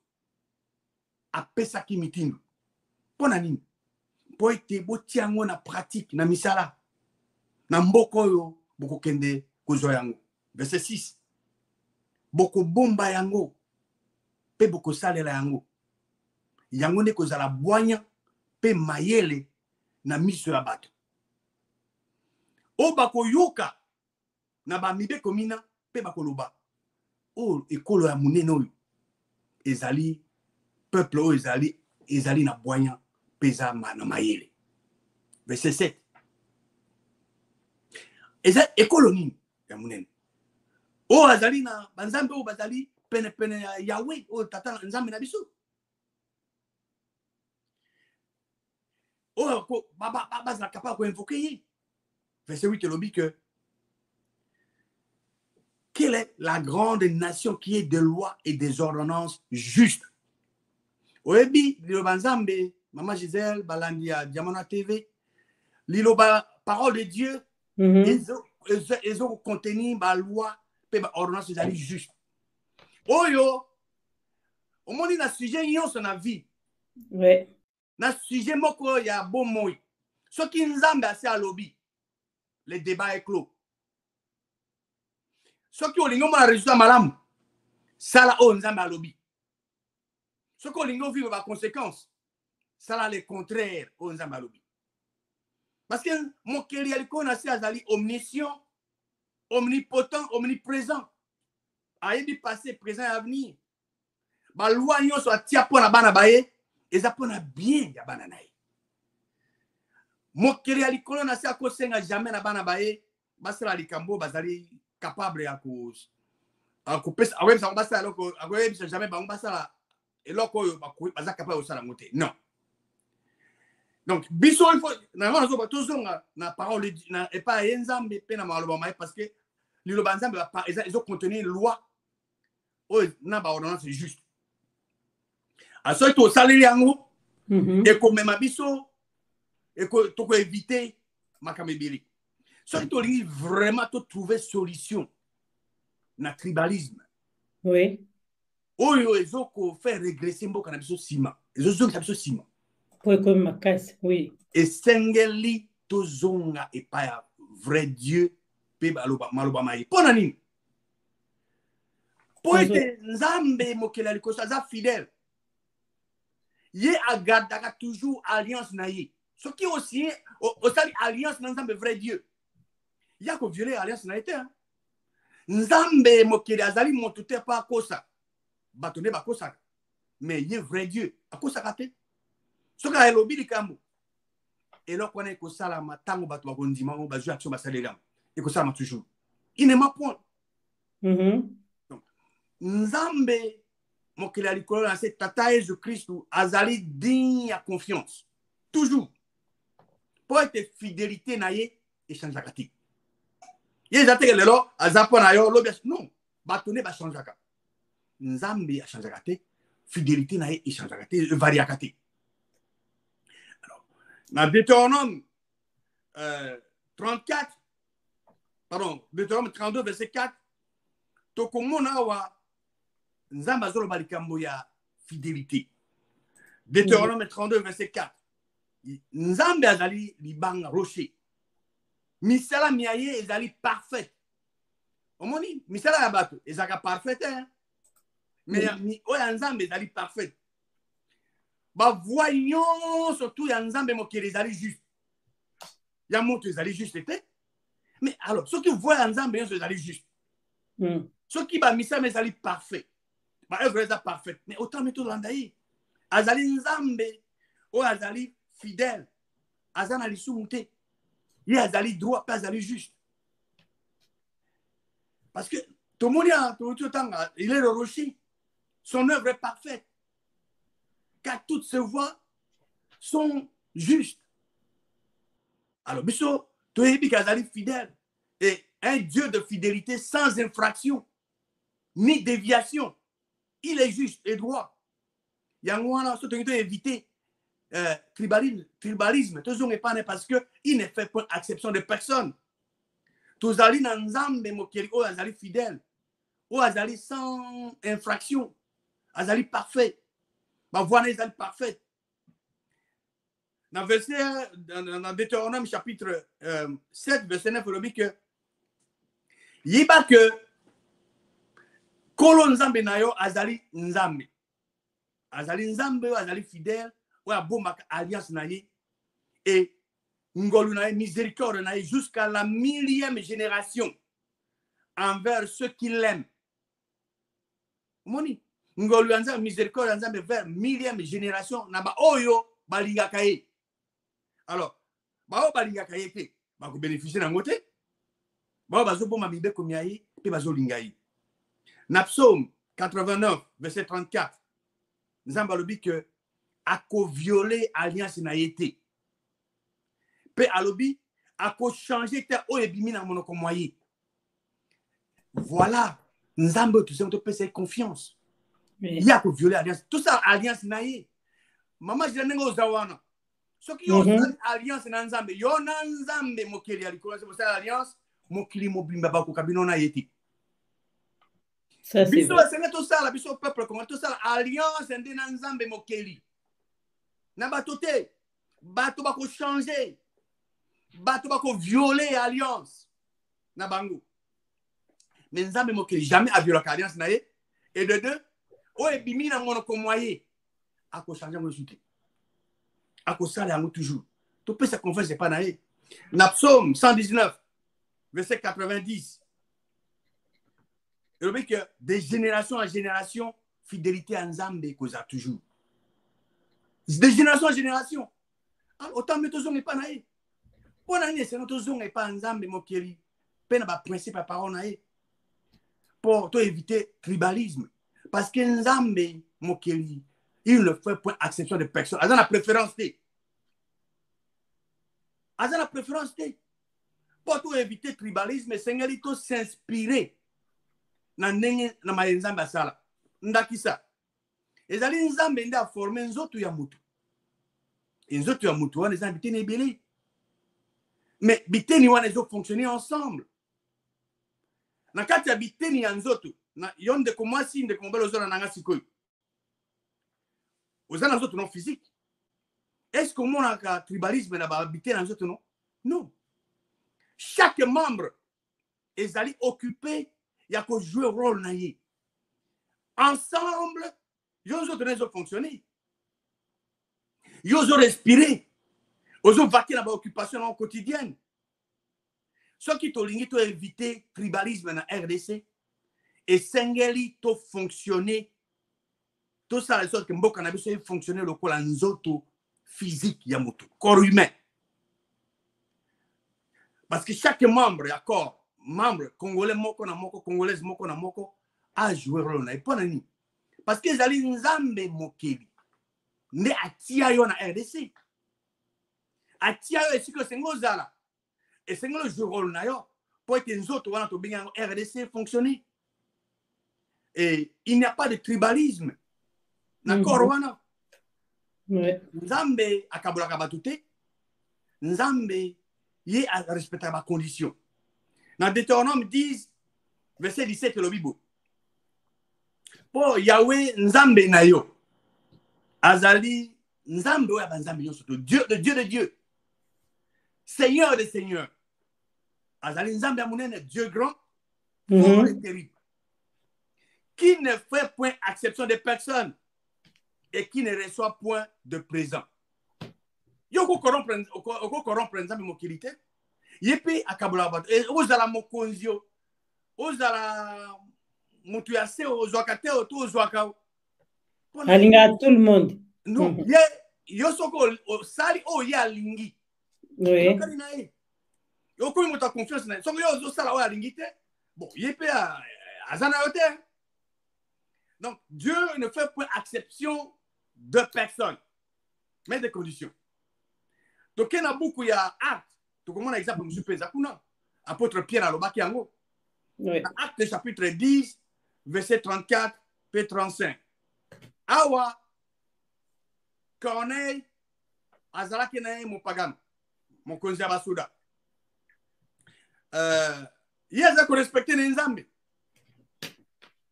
apesa ki mitindo. Pona nini? Po ete botiango na pratique na misala. Na mboko yo boko kende kozwa yango. Verset 6. Boko bomba yango pe boko salela yango yango ne kozala bwanya pe mayele na miso ya bato o bako yoka na ba mibe komina pe bako loba o ekolo ya munene oyo ezali peuple oyo ezali na bwanya pe za na mayele. Verset 7 eza ekolo nini ya munene o azali na banzambe o bazali pene ya Yahweh o tata nzambe na biso o ko baba za capable ko invoquer. Verset 8 lobi que quelle est la grande nation qui est des lois et des ordonnances justes. Oebi liloba nzambe Maman Gisèle balandia Diamana TV liloba parole de Dieu ezo contenir ba loi pe ba ordonnance ezali juste. Oyo omoni na sujet nyonso na vie. Ouais. Na sujet moko ya bomoi. Soki nzambe ase alobi le débat est clos. Soki olingo mona résultat malamu sala o nzambe alobi. Soki olingo vivre ba conséquences sala le contraire o nzambe alobi. Parce que mokeli alikona ase azali omniscient, omnipotent, omniprésent. Ayebi passé, présent et avenir. Ba loi nyonso atia pona bana baye eza pona bien ya bana naye. Mokeli alikolo na se akosenga jamais na bana baye basala likambo bazali capable ya ko pesa aweb sa basala loko aweb sa jamais ba basala eloko yo baza capable osala ngote. Non. Donc biso il faut na ngana zo batozonga na parole na epa yenzambe pe na maloba mai parce que liloba nzambe ba ezo contenir loi o na ba ordonnance juste. Aso to saleli yango et ko mema biso et ko to ko éviter makamebiri. So to li vraiment to trouver solution na tribalisme. Oui. Oyo ezo ko faire régresser mboka na biso sima. Ezo zo na biso sima. Pour comme ma casse, oui. Et sengeli to zonga et pas vrai Dieu pe baloba maloba mai. Pona nini? Poete nzambe mokela likosa za fidèle. Ye agadaka toujours alliance na ye. Ce qui aussi osali alliance na nzambe vrai Dieu. Ya ko violer alliance na été hein. Nzambe mokeli azali montute pa kosa. Batone ba kosa. Mais ye vrai Dieu. Akosa kate. Soka elobi likambo. Elo kone ko sala matango batu ba kondima ngo ba ju action ba salela. Et ko sala toujours. Il ne m'a point. Donc nzambe mokeli alikolo na se tata Jésus Christ azali digne à confiance. Toujours. Pour être fidélité na ye échange akati. Ye zateke lelo azapo na yo lobi non. Batone ba change akati. Nzambe a change akati. Fidélité na ye échange akati vari akati. Dans Deutéronome 34, pardon, Deutéronome 32, verset 4, tokomona wa nzamba zolo balikambo ya fidélité. Deutéronome 32, verset 4, nzambe azali libanga rocher. misala miaye ezali parfait. Omoni misala ya bato ezaka parfait hein. Mais oya nzambe ezali parfait. Ba voyons surtout ya nzambe mokili ezali juste. Ya moto ezali juste te. Mais alors ceux qui voient nzambe ezali juste. Ceux qui ba misala ezali parfait. Ba œuvre est parfaite. Mais autant meto landayi. Azali nzambe o azali fidèle. Azana lisumu te. Il azali droit, pas azali juste. Parce que tout le monde il est le rocher. Son œuvre est parfaite. Car toutes ses voies sont justes. Alors, biso, tu es azali fidèle. Et un Dieu de fidélité sans infraction, ni déviation. Il est juste et droit. Yangwana, ce que tu as évité, tribalisme, parce qu'il ne fait pas exception de personne. Tous ali na nzambe mokeli o azali fidèle, o azali sans infraction, azali parfait. Ma voix azali parfaite. Dans verset dans Deutéronome chapitre 7 verset 9 il dit que yiba que kolo nzambe na yo azali nzambe. Azali nzambe, azali fidèle, ou abomaka alliance na ye et ngolu na ye miséricorde na ye jusqu'à la 1000e génération envers ceux qui l'aiment. Moni ngolu nzambe miséricorde nzambe vers 1000e génération na ba oyo balingaka ye. Alors ba o balingaka ye te ba ko bénéficier na ngote ba bazo boma mibe ko miaye pe bazo lingayi. Na Psaume 89 verset 34 nzambe alobi que ako violer alliance na yete. Pe alobi ako changer te o ebimi na monoko moyen. Voilà, nzambe tout ça on te peut faire confiance. Il y a ko violer alliance. Tout ça alliance na ye. Mama je nengo zawana. Ce qui ont alliance na nzambe, yo na nzambe mokeli alikolo c'est pour ça alliance mokili mobimba ba ko kabino na yete. Ça c'est biso c'est tout ça la biso peuple comment tout ça alliance ende na nzambe mokeli. Na bato te bato bako changer bato bako violer alliance na bango mais nzambe mokeli jamais a violé alliance na ye et de deux o ebimi na monoko moyen ako changer mo juté ako sala yango toujours to peut se confiance pas na ye na Psaume 119 verset 90 il dit que de génération en génération fidélité à nzambe causa toujours. De génération en génération. Alors, autant que tu n'es pas naïf. Pour l'année, c'est notre zone et pas ensemble, mon kiri. Peine à principe à parole naïf. Pour éviter tribalisme. Parce que nzambe, mon kiri, il ne fait point exception de personne. Azan la préférence. Azan la préférence. Pour éviter tribalisme, Seigneur, il faut s'inspirer. Na nenge na maenzamba sala. Ndakisa. Ezali nzambe nda former nzoto ya mutu. Nzoto ya mutu wana ezali biteni ebele. Mais biteni wana ezo fonctionner ensemble. Na kati ya biteni ya nzoto, na yonde ko mwasi nde ko mbelo zona nanga sikoyo. Ozana nzoto non physique. Est-ce que mon aka tribalisme na ba biteni na nzoto non? Non. Chaque membre ezali occupé ya ko jouer rôle na ye. Ensemble, ils ont fonctionné. Ils ont respiré. Ils ont vaqué dans l'occupation quotidienne. Ce qui t'a évité le tribalisme dans la RDC et Sengeli t'a fonctionné. Tout ça, les autres qui ont fonctionné le corps en physique, yamoto, corps humain. Parce que chaque membre, d'accord, membre congolais, moko na moko, congolaise, moko na moko, a joué rôle. Et pas nani. Parce que zali nzambe mokeli. Ne atia yo na RDC. Atia yo esiko sengo zala. Et sengo le rôle na yo. Pour être nzoto wana to benga RDC fonctionner. Et il n'y a pas de tribalisme. D'accord wana. Nzambe akabula kabatute. Nzambe ye a respecter ma condition. Dans Deutéronome 10 verset 17 le Bible. Pour Yahweh nzambe na yo azali nzambe oya banzambe yo surtout Dieu de Dieu Seigneur de Seigneur azali nzambe amunene, Dieu grand, fort et terrible, qui ne fait point exception de personne et qui ne reçoit point de présent. Yo ko corrompre nzambe mokili te. Yepe akabula bato. Ozala mokonzio, ozala mutu ya se, ozwaka te, ozwaka. Alinga tout le monde. Non, yo soko sali o ya lingi. Oui. Yo ko muta confiance na. Soko yo zo sala o ya lingi te. Bon, yepe azana yote. Donc Dieu ne fait point exception de personne, mais des conditions. Donc il y a beaucoup de actes. Tu comprends l'exemple de M. Zakuna, apôtre Pierre Alobaki Yango. Oui. Acte chapitre 10, verset 34 et 35. Awa, Corneille, Azalaki Nae, mon pagan, mon konzi Abasuda. Il y a qui respectent les Nzambe.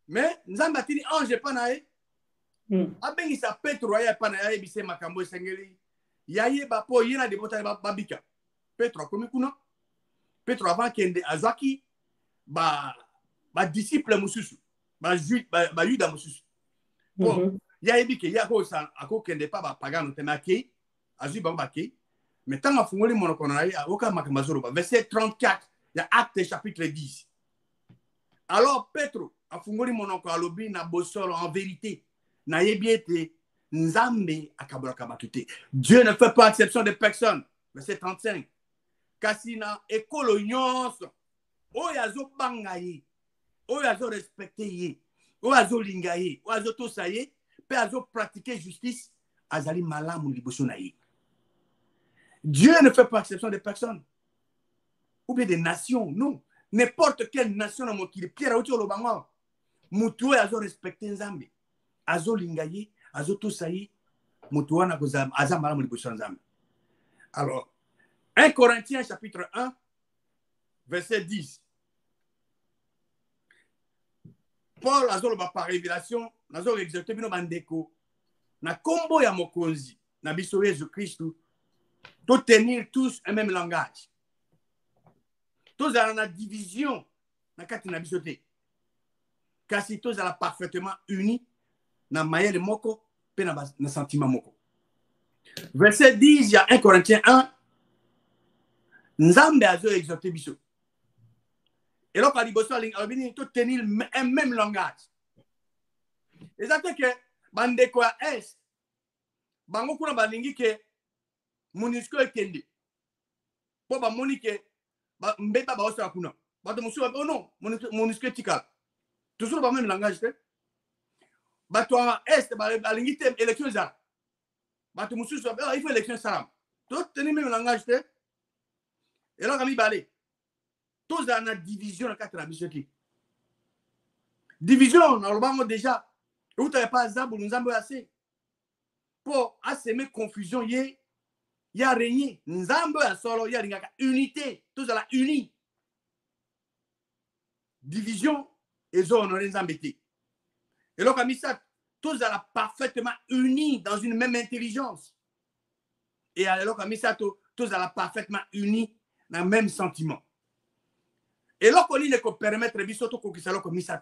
Mais Nzambe a dit, ange pas nae. Abengi sa Petro ya pas nae, bise makambo sengeli. Yaye bapo yena de bota babika. Petro komi kuna. Petro avant kende azaki ba disciple mususu. Ba yuda mususu. Bon, yaye bike yako sa ako kende pa ba pagano temaki, azu ba baki. Mais tant afungoli monoko na ya oka makamazoro ba verset 34, ya Acte chapitre 10. Alors Petro afungoli monoko alobi na bosolo en vérité. Na yebiete Nzambe akabolaka batute. Dieu ne fait pas exception de personne. Verset 35. Kasina ekolo nyonso. Oyazo bangaye. Oyazo respecté. Oyazo lingaye. Oyazo tosaye. Pe azo pratiquer justice. Azali malamu liboso na ye. Dieu ne fait pas exception de personne. Ou bien des nations. Non. N'importe quelle nation dans mon kili. Pierre Aouti Olobango. Mutu oyazo respecté Nzambe. Azo lingaye. Alors, 1 Corinthiens chapitre 1, verset 10. Paul a par révélation, a exhorté bino bandeko, na kombo ya mokonzi, na biso Jésus-Christ, to tenir tous un même langage. Tous à la division, na kati na biso te. Kasi tous à la parfaitement unis, na mayele moko, pe na sentiment moko. Verset 10, il y a 1 Corinthiens 1. Nzambe azo exhorté biso. Et là, quand il y a tenir un même langage. Et ça fait que, bandeko ya est, bango kuna balingi ke, MONUSCO ekende. Po ba moni ke, mbeba ba osa kuna. Bato musu oh non, MONUSCO tikal. Toujours ba même langage te. Bato ya est, balingi te élection za. Bato musu il faut élection salam. Tout tenir même langage te. Et là, quand il balé, tous dans la division, dans la division, normalement déjà, vous n'avez pas ça pour nous embêter assez. Pour assaimer confusion, il y a régné. Nous embêter solo, il y a une unité, tous dans la unie. Division, et zone, on les embêter. Et là, comme ça, tous dans la parfaitement unis dans une même intelligence. Et alors, comme ça, tous dans la parfaitement unis dans le même sentiment. Et là, on ne peut permettre de faire comme ça,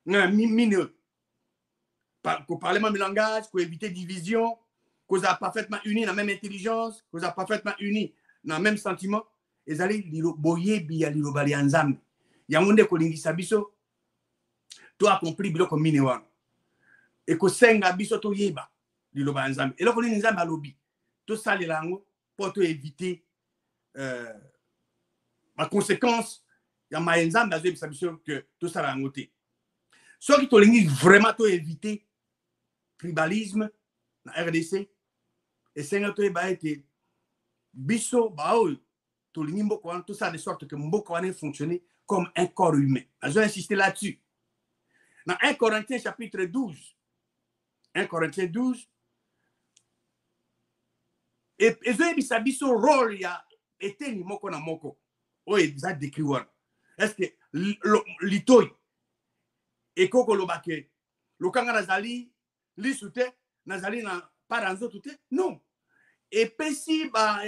mineur. Qu'on parle le même langage, qu'on évite division, qu'on soit parfaitement unis dans la même intelligence, qu'on soit parfaitement unis dans le même sentiment. Et ça, boye biya lirobali anzambe. Ya monde ko lingisa biso, to accompli biloko minewa. Et ko senga biso to yeba liloba anzambe. Et là, ko nzambe alobi. To sali lango pour to éviter ma conséquence, il y a ma ensemble que tout ça va noter. Ce qui te vraiment éviter tribalisme dans RDC et c'est que tu été biso bao tout ça de sorte que mboko va fonctionner comme un corps humain. Je vais insister là-dessus. Dans 1 Corinthiens chapitre 12, 1 Corinthiens 12, et je biso rôle ya était ni moko na moko. Oui, ça décrit. Est-ce que l'itoy et koko lobake lokanga nazali lisute nazali na paranzo tout non et pesi ba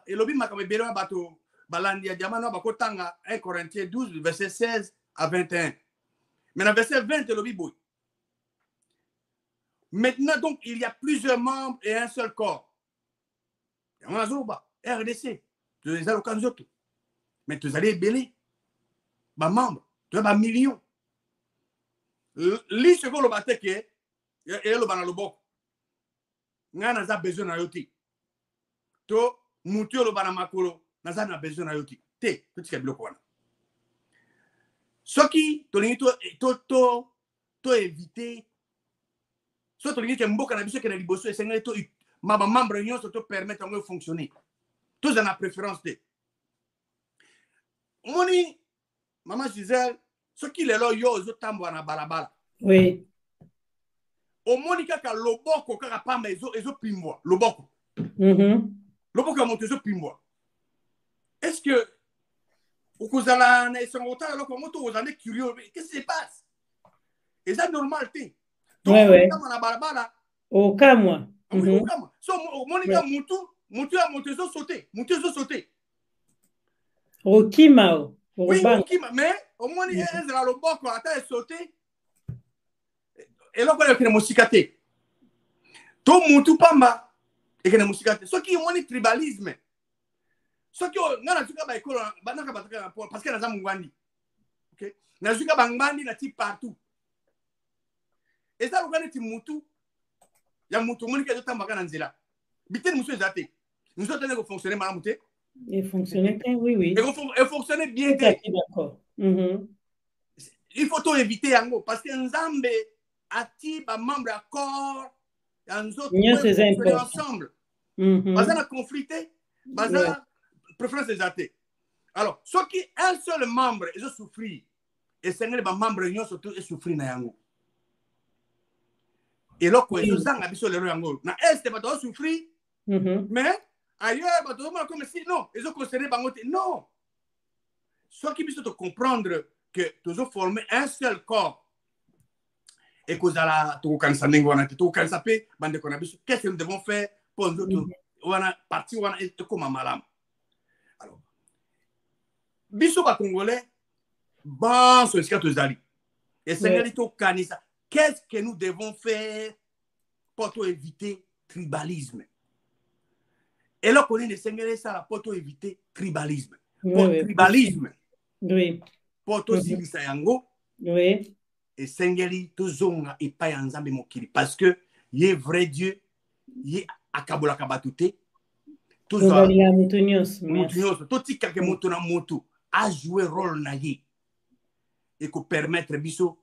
elobi makambe belo bato balandi diamant noir bakotanga 1 Corinthiens 12 verset 16 à 21. Mais dans verset 20 le Bible. Maintenant donc il y a plusieurs membres et un seul corps. On a zoba RDC, tu les as aucun autre. Mais tu allais belé. Ba membre, tu as ba millions. Li ce que le bateke et le bana le bok. Ngana za besoin na yoti. To mutu le bana makolo, na za na besoin na yoti. Te, tout ce qui est bloqué wana. Soki to lingi to éviter. So to lingi ke mboka na biso ke na liboso esenga to ma ba membre nyonso to permettre de fonctionner. Tous en a préférence te. Moni Maman Gisèle, ce qui est là, yo zo tambo na balabala. Oui. Au monika ka loboko ka pamba ezo pimwa, loboko. Loboko a monté ezo pimwa. Est-ce que au kozala na esangota là comme moto ozane curieux, qu'est-ce qui se passe? Et ça normal te. Ouais. Na balabala. Au kamwa. Au kamwa. So monika mutu a monté ezo sauter, mutu ezo sauter. Au kimao. Oui, mais au moins il est dans le bord quand il est sauté. Et là, il y a une moussikate. Tout le monde pamba et une moussikate. Ce qui est un tribalisme. Ce qui est un tribalisme. Parce que nous avons Mungwandi. Nous avons Mungwandi partout. Et ça, nous avons Moutou. Il y a Moutou qui est en train de se faire. Nous sommes en train de fonctionner, madame Mouté. Et fonctionnait, oui. Et fonctionnait bien. D'accord. Il faut tout éviter, parce que Nzambe attire les membres à corps, et nous autres, fonctionner ensemble. Parce qu'on a conflicté, parce qu'on a préférence des athées. Alors, ce qui est un seul membre, ils ont souffert. Et c'est les membres qui surtout souffrir. Et là, quand ils ont souffert, na est, ils ont souffrir, mais ailleurs, comme si non, ils ont considéré non. Ce qui peut comprendre que nous avons formé un seul corps et que nous avons qu'est-ce que nous devons faire pour nous partir comme malam. Alors, biso ba congolais, bon, c'est ce que tu as dit. Et c'est qu'est-ce que nous devons faire pour éviter le tribalisme? Et là, on est les Sénégalais, ça pour éviter le tribalisme. Pour le tribalisme. Oui. Pour tout ça, yango. Oui. Et Sénégalais, tout zonga et pas ensemble mokili. Parce que, il est vrai Dieu, il est akabola kabatute. Tout ça. Tout ce qui est moto a joué rôle na ye. Et qu'on permettre biso,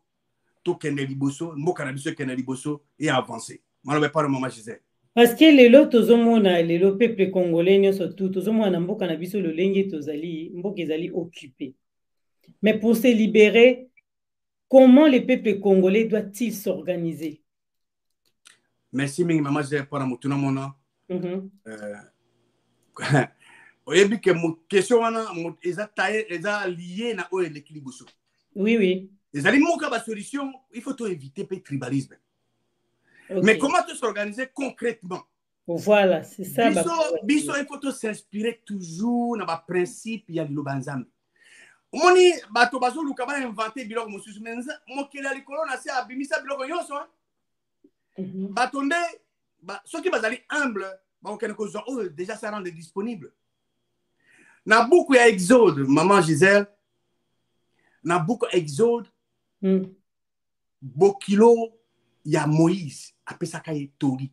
tout kende liboso, mokana biso kende liboso et avancer. Malheureusement, pas le moment, Gisèle. Parce que les lots tozomona les lots peuple congolais nyo surtout tozomona mboka na biso le lenge tozali mboka ezali occupé. Mais pour se libérer, comment le peuple congolais doit-il s'organiser? Merci mingi maman Gisèle pour mutuna mona. Oyebi que mon question wana eza lié na o l'équilibre. Oui oui. Ezali moka ba solution, il faut tout éviter le tribalisme. Okay. Mais comment s'organiser concrètement? Voilà, c'est ça. Biso, il faut s'inspirer toujours dans le principe de l'Obanzam. Moni, bato bazo luka ba inventer biloko mosusu menza, mokeli ya likolo na se abimisa biloko nyonso. Bato nde, ceux qui bazali humble, ba okene ko zo déjà ça rend disponible. Na beaucoup ya exode, maman Gisèle. Na beaucoup exode. Bokilo ya Moïse. Après ça, Tori,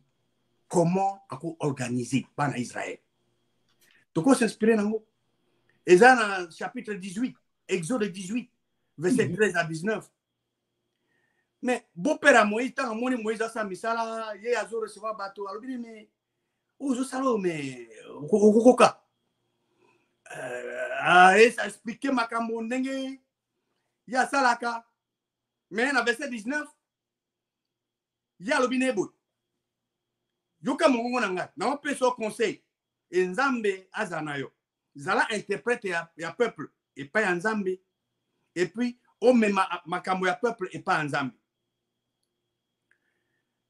comment organiser par Israël? Donc, on s'inspire dans le et ça, dans le chapitre 18, Exode 18, verset 13 à 19. Mais, bon père à Moïse, tant que Moïse a sa misala, il a recevoir bateau. Alors, mais, où je salo, mais, Kokoka. Et ça explique ma camondenge, il y a salaka. Mais, dans verset 19, ya lobinebo yoka mongo nanga na peso conseil et nzambe azanayo zala interprète ya peuple et pas ya nzambe et puis o mema makambo ya peuple et pas nzambe.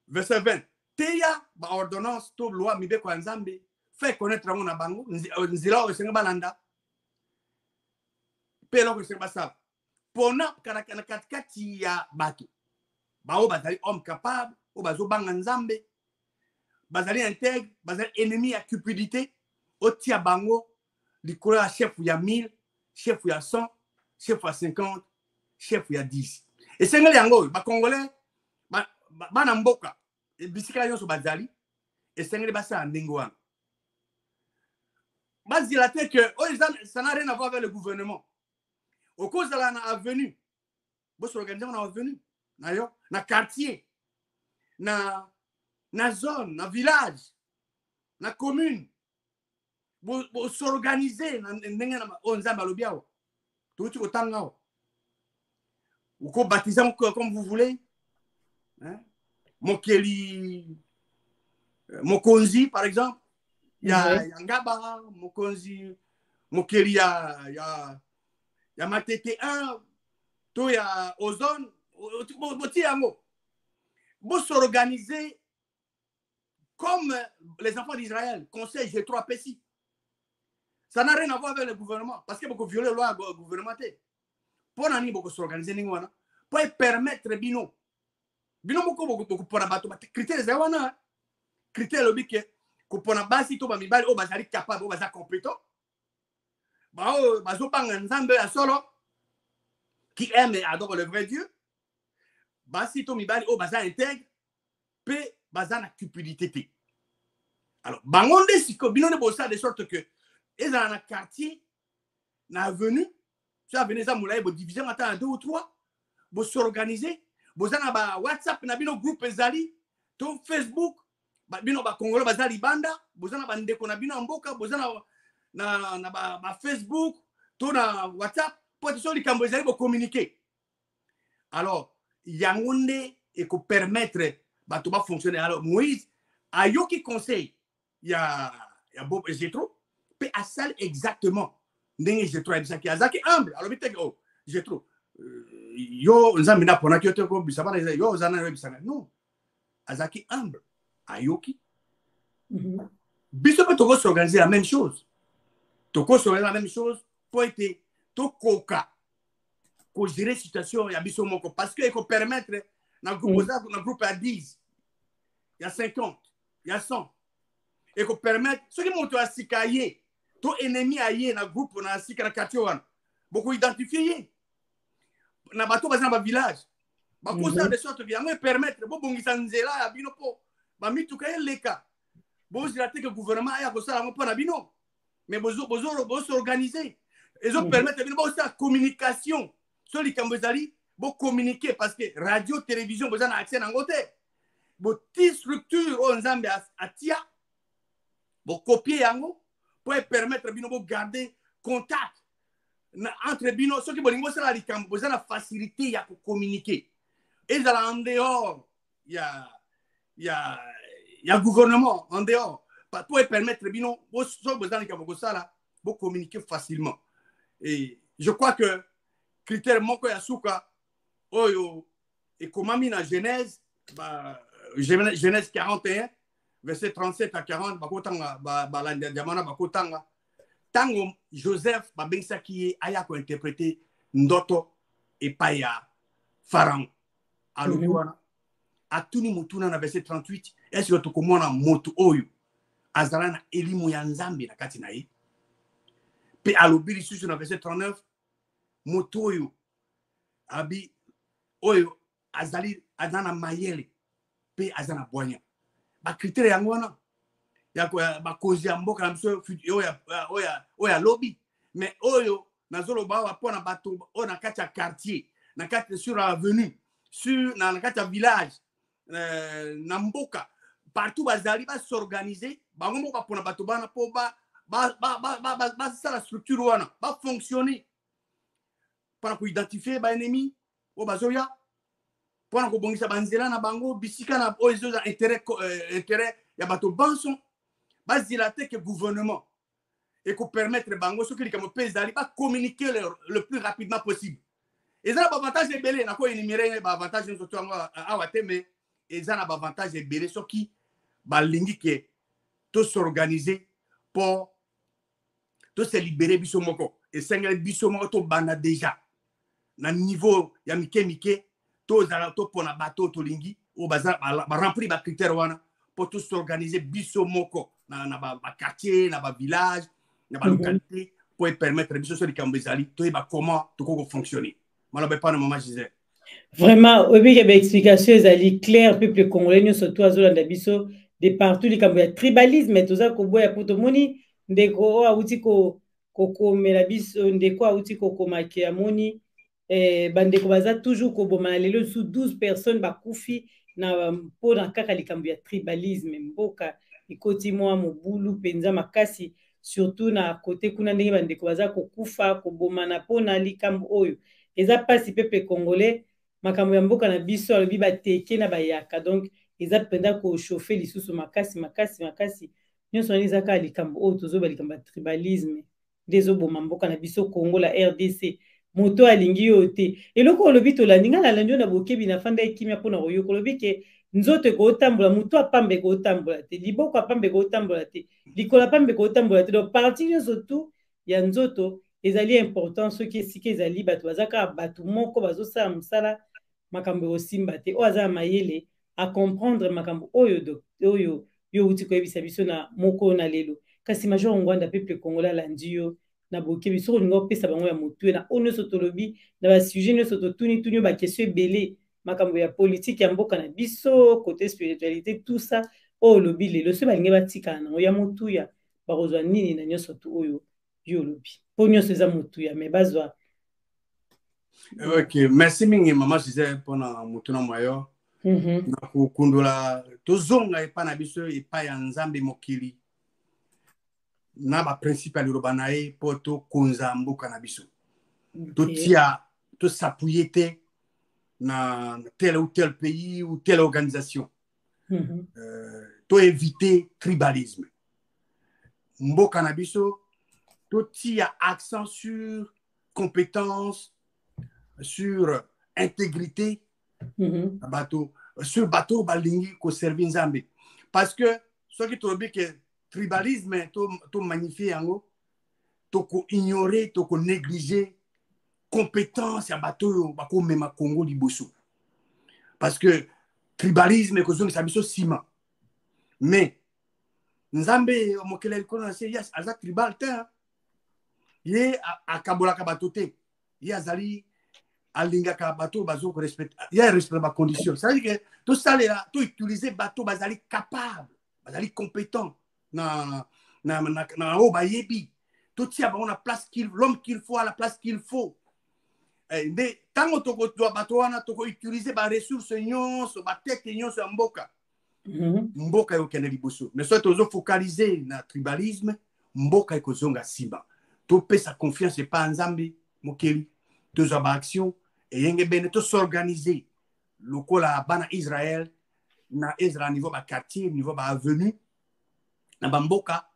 Verset 20 teya ba ordonnance to loi mibe kwa nzambe fait connaître ngo na bango nzila o senga balanda pelo ko se basala pona kana katikati ya bato bao bazali homme capable o bazo banga nzambe bazali intègre bazali ennemi à cupidité o tia bango likolo ya chef ya 1000 chef ya 100 chef ya 50 chef ya 10 et sengeli yango ba congolais bana mboka bisika nyonso bazali et sengeli basala ndenge wana bazila te que ça n'a rien à voir avec le gouvernement au cause de la avenue bo s'organiser na avenue na yo na quartier na zone na village na commune bo s'organiser na ndenge na onzamba lobiao tout otanga ou ko baptiser comme vous voulez hein mokeli mokonzi par exemple ya ngaba mokonzi mokeli ya matete 1 to ya ozone boti yango bo s'organiser comme les enfants d'Israël conseil G3 PSI ça n'a rien à voir avec le gouvernement parce que beaucoup violer la loi gouvernementale pour nani beaucoup s'organiser ningo wana pour permettre bino beaucoup pour bato critères za wana critères lobi que kupona basi to ba mibali o bazali capable o bazali compétent ba o bazo banga nzambe ya solo qui aime et adore le vrai Dieu basi to mibali o bazali intègre pe bazana cupidité te alors bangonde siko bino ne bossa de sorte que et dans un quartier na avenue ça venez ça moulaye bo division ata 2 ou 3 bo s'organiser bozana ba WhatsApp na bino groupe ezali to Facebook bino ba Congolais bazali banda bozana ba ndeko na bino mboka bozana na ba Facebook to na WhatsApp pour que likambo ezali bo communiquer alors yangonde et ko permettre ba to ba fonctionner alors Moïse ayoki conseil ya Bob Jetro pe asal exactement ndenge Jetro abisaki azaki humble alors biteke oh Jetro yo nzambe na pona kyote ko bisaba na yo zana yo bisanga non azaki humble ayoki biso pe toko s'organiser la même chose toko s'organiser la même chose pour être tokoka ko gérer situation ya biso moko parce que ko permettre na groupe à 10 il y a 50 il y a 100 et ko permettre ce qui monte à sikaye to ennemi aye na groupe na sika na quartier wana beaucoup identifier na bato bazana ba village ba kosa de sorte que yango permettre bo bongisa nzela ya bino po ba mituka eleka bo zilate que gouvernement aya ko sala mo na bino mais bozo s'organiser et zo permettre bino bo sa communication sur les cambezali bo communiquer parce que radio télévision bazana accès na ngote bo ti structure o nzambe atia bo copier yango pour permettre bino bo garder contact entre bino ceux qui bolingo sala likambo bozana facilité ya ko communiquer et dans en dehors il y a gouvernement en dehors pour permettre bino bo so bozana likambo sala bo communiquer facilement et je crois que critère moko ya suka oyo et komami na Genèse Genèse 41 verset 37 à 40 bakotanga ba diamana bakotanga tango Joseph babensaki aya ko interpréter ndoto et paya Pharaon alobi wana atuni mutuna na verset 38 est-ce que tokomona motu oyo azala na elimu ya nzambe na kati na ye pe alobi lisusu na verset 39 motu oyo abi oyo azali azana mayele pe azana bonya ba critère yango wana ya bakozi ya mboka na biso oya lobby mais oyo nazolo ba pona bato o na kati ya quartier na kati sur avenue sur na kati ya village na mboka partout bazali ba s'organiser bango moko pona bato bana po ba ça la structure wana ba fonctionner pour ko identifier ba ennemi o bazoya pour ko bongisa banzela na bango bisika na oyo za intérêt ya bato banson bazilate que gouvernement et qu'on permettre bango ce que les pays d'aller pas communiquer le plus rapidement possible et ça l'avantage est belé na ko énumérer ba avantage nous surtout à wate mais et ça l'avantage est belé ce qui ba lingi que tout s'organiser pour tout se libérer biso moko et sengel biso mo to bana déjà na niveau ya mike to zala to pona bateau to lingi o baza ba remplir ba critères wana pour tout s'organiser biso moko na ba quartier na ba village na ba localité pour permettre biso so likambezali to ba comment to ko fonctionner malobe pas na maman Gisèle. Vraiment, oui, il y a des explications, elles claires, peuple congolais, surtout à Zolanda Biso, de partout, il y a tribalisme, tout ça, ko boya poto moni, ndeko a uti ko mela biso, ndeko a uti ko make amoni, bandeko baza toujours ko boma lelo sous 12 personnes ba kufi na po na kaka likambo ya tribalisme mboka ikoti mwa mobulu penza makasi surtout na côté kuna ndenge bandeko baza ko kufa ko boma na po na likambo oyo eza pasi peuple congolais makambo ya mboka na biso alobi bateke na bayaka donc eza penda ko chauffer lisusu makasi nyonso wana ezaka likambo oyo tozoba likambo ya tribalisme ndezoboma mboka na biso Congo la RDC moto alingi yo te eloko olobi tolandi nga nalandi na bokebi na fanda ekimia mpona koyoka olobi ke nzoto ekotambola moto apambe ekotambola te liboko apambe ekotambola te likolo apambe ekotambola te donc parti nyonso tu ya nzoto ezali important soki esika ezali bato bazaka bato moko bazosala mosala makambo osimba te oyo aza mayele a comprendre makambo oyo yo uti koyebisa biso na moko na lelo kasi major ngwanda peuple congolais alandi yo na bokebi soko olinga opesa bango ya motu na oyo nyonso tolobi na basujet nyonso totuni bakestion ebele makambo ya politike ya mboka na biso côté spiritualité tout ça oyo olobi lelo so balingi batikala nango ya motuya bakozwa nini na nyonso tu oyo yo olobi mpo nyonso eza motuya me bazwa. Ok, merci mingi mama Gisèle mpona motu na mwayo na kokundula tozonga epa na biso epa ya nzambe mokili na ba principe ya liloba na ye mpo tokonza mboka na biso totia tosapouye te na tel ou tel pays ou telle organisation toéviter tribalisme mboka na biso totia accent sur compétence sur intégrité sur bateau balingi ko servir nzambe parce que soki tolobi ke tribalisme to magnifier yango to ko ignorer to ko négliger compétence ya bateau bako mema Congo liboso parce que tribalisme ko zongi sabiso sima mais nzambe mokele ko na se yes aza tribal te ye akabola ka bateau te ye azali alinga ka bateau bazo ko respect ya respect ba condition ça veut dire que tout ça là tout utiliser bateau bazali capable bazali compétent na oba yebi tout ça on a place qu'il l'homme qu'il faut à la place qu'il faut mais tant que tu dois bateau wana to ko utiliser ba ressources nyonso ba tête nyonso mboka mboka yo keneli boso mais soit tozo focaliser na tribalisme mboka iko zonga simba to pesa confiance pas nzambe mokeli tozo ba action et yenge bene to s'organiser lokola bana Israël na Ezra niveau ba quartier niveau ba avenue na bamboka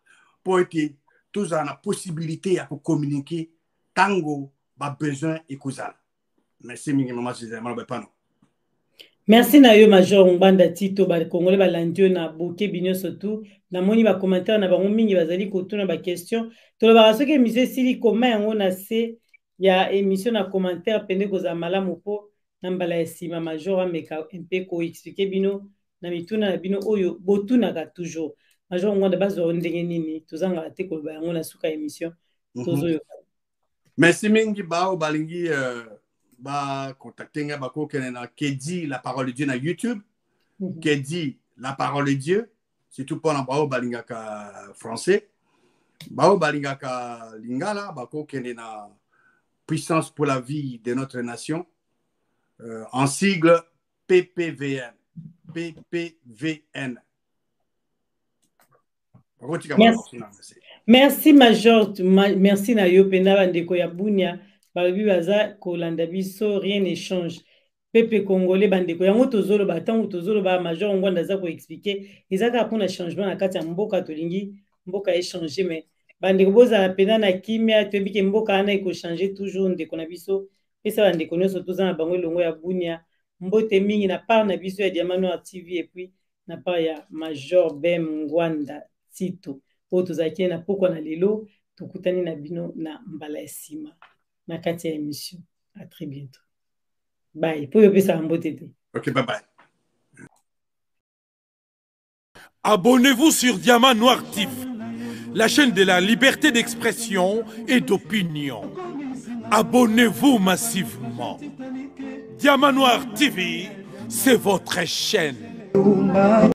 pour que tous en la possibilité à communiquer tango ba besoin et kozala. Merci mingi maman Gisèle malobe pano. Merci na yo major Mbanda Tito ba Congolais ba landio na boke binyo surtout na moni ba commentaire na bango mingi bazali kotuna ba question to ba soki émission sili comment yango na se ya émission na commentaire pende koza malamu po na mbala ya sima major ameka mpe ko expliquer bino na mituna na bino oyo botunaka toujours major ngwanda bazwa ndenge nini tozanga te ko ba yango na suka émission tozo. Merci mingi bao balingi ba contacter nga bako kenena Kedi la parole de Dieu na YouTube Kedi la parole de Dieu surtout pour na bao balinga ka français bao balinga ka lingala bako kenena puissance pour la vie de notre nation en sigle PPVN. Merci major, merci na yo pena bandeko ya bunia balobi baza kolanda biso rien ne change peuple congolais bandeko yango tozolo batango tozolo ba major ngwanda za ko expliquer ezaka pona changement na kati ya mboka tolingi mboka échanger mais bandeko boza pena na kimia tobike mboka ana iko changer toujours ndeko na biso pesa bandeko nyonso toza na bango longo ya bunia mbote mingi na part na biso ya Diamant Noir TV et puis na part ya major Bem Ngwanda Tito oyo tozalaki na pokwa na lelo tokutani na bino na mbala ya nsima na kati ya émission. À très bientôt. Bye. Pour yo ça mbote te. Ok, bye bye. Abonnez-vous sur Diamant Noir TV, la chaîne de la liberté d'expression et d'opinion. Abonnez-vous massivement. Diamant Noir TV, c'est votre chaîne.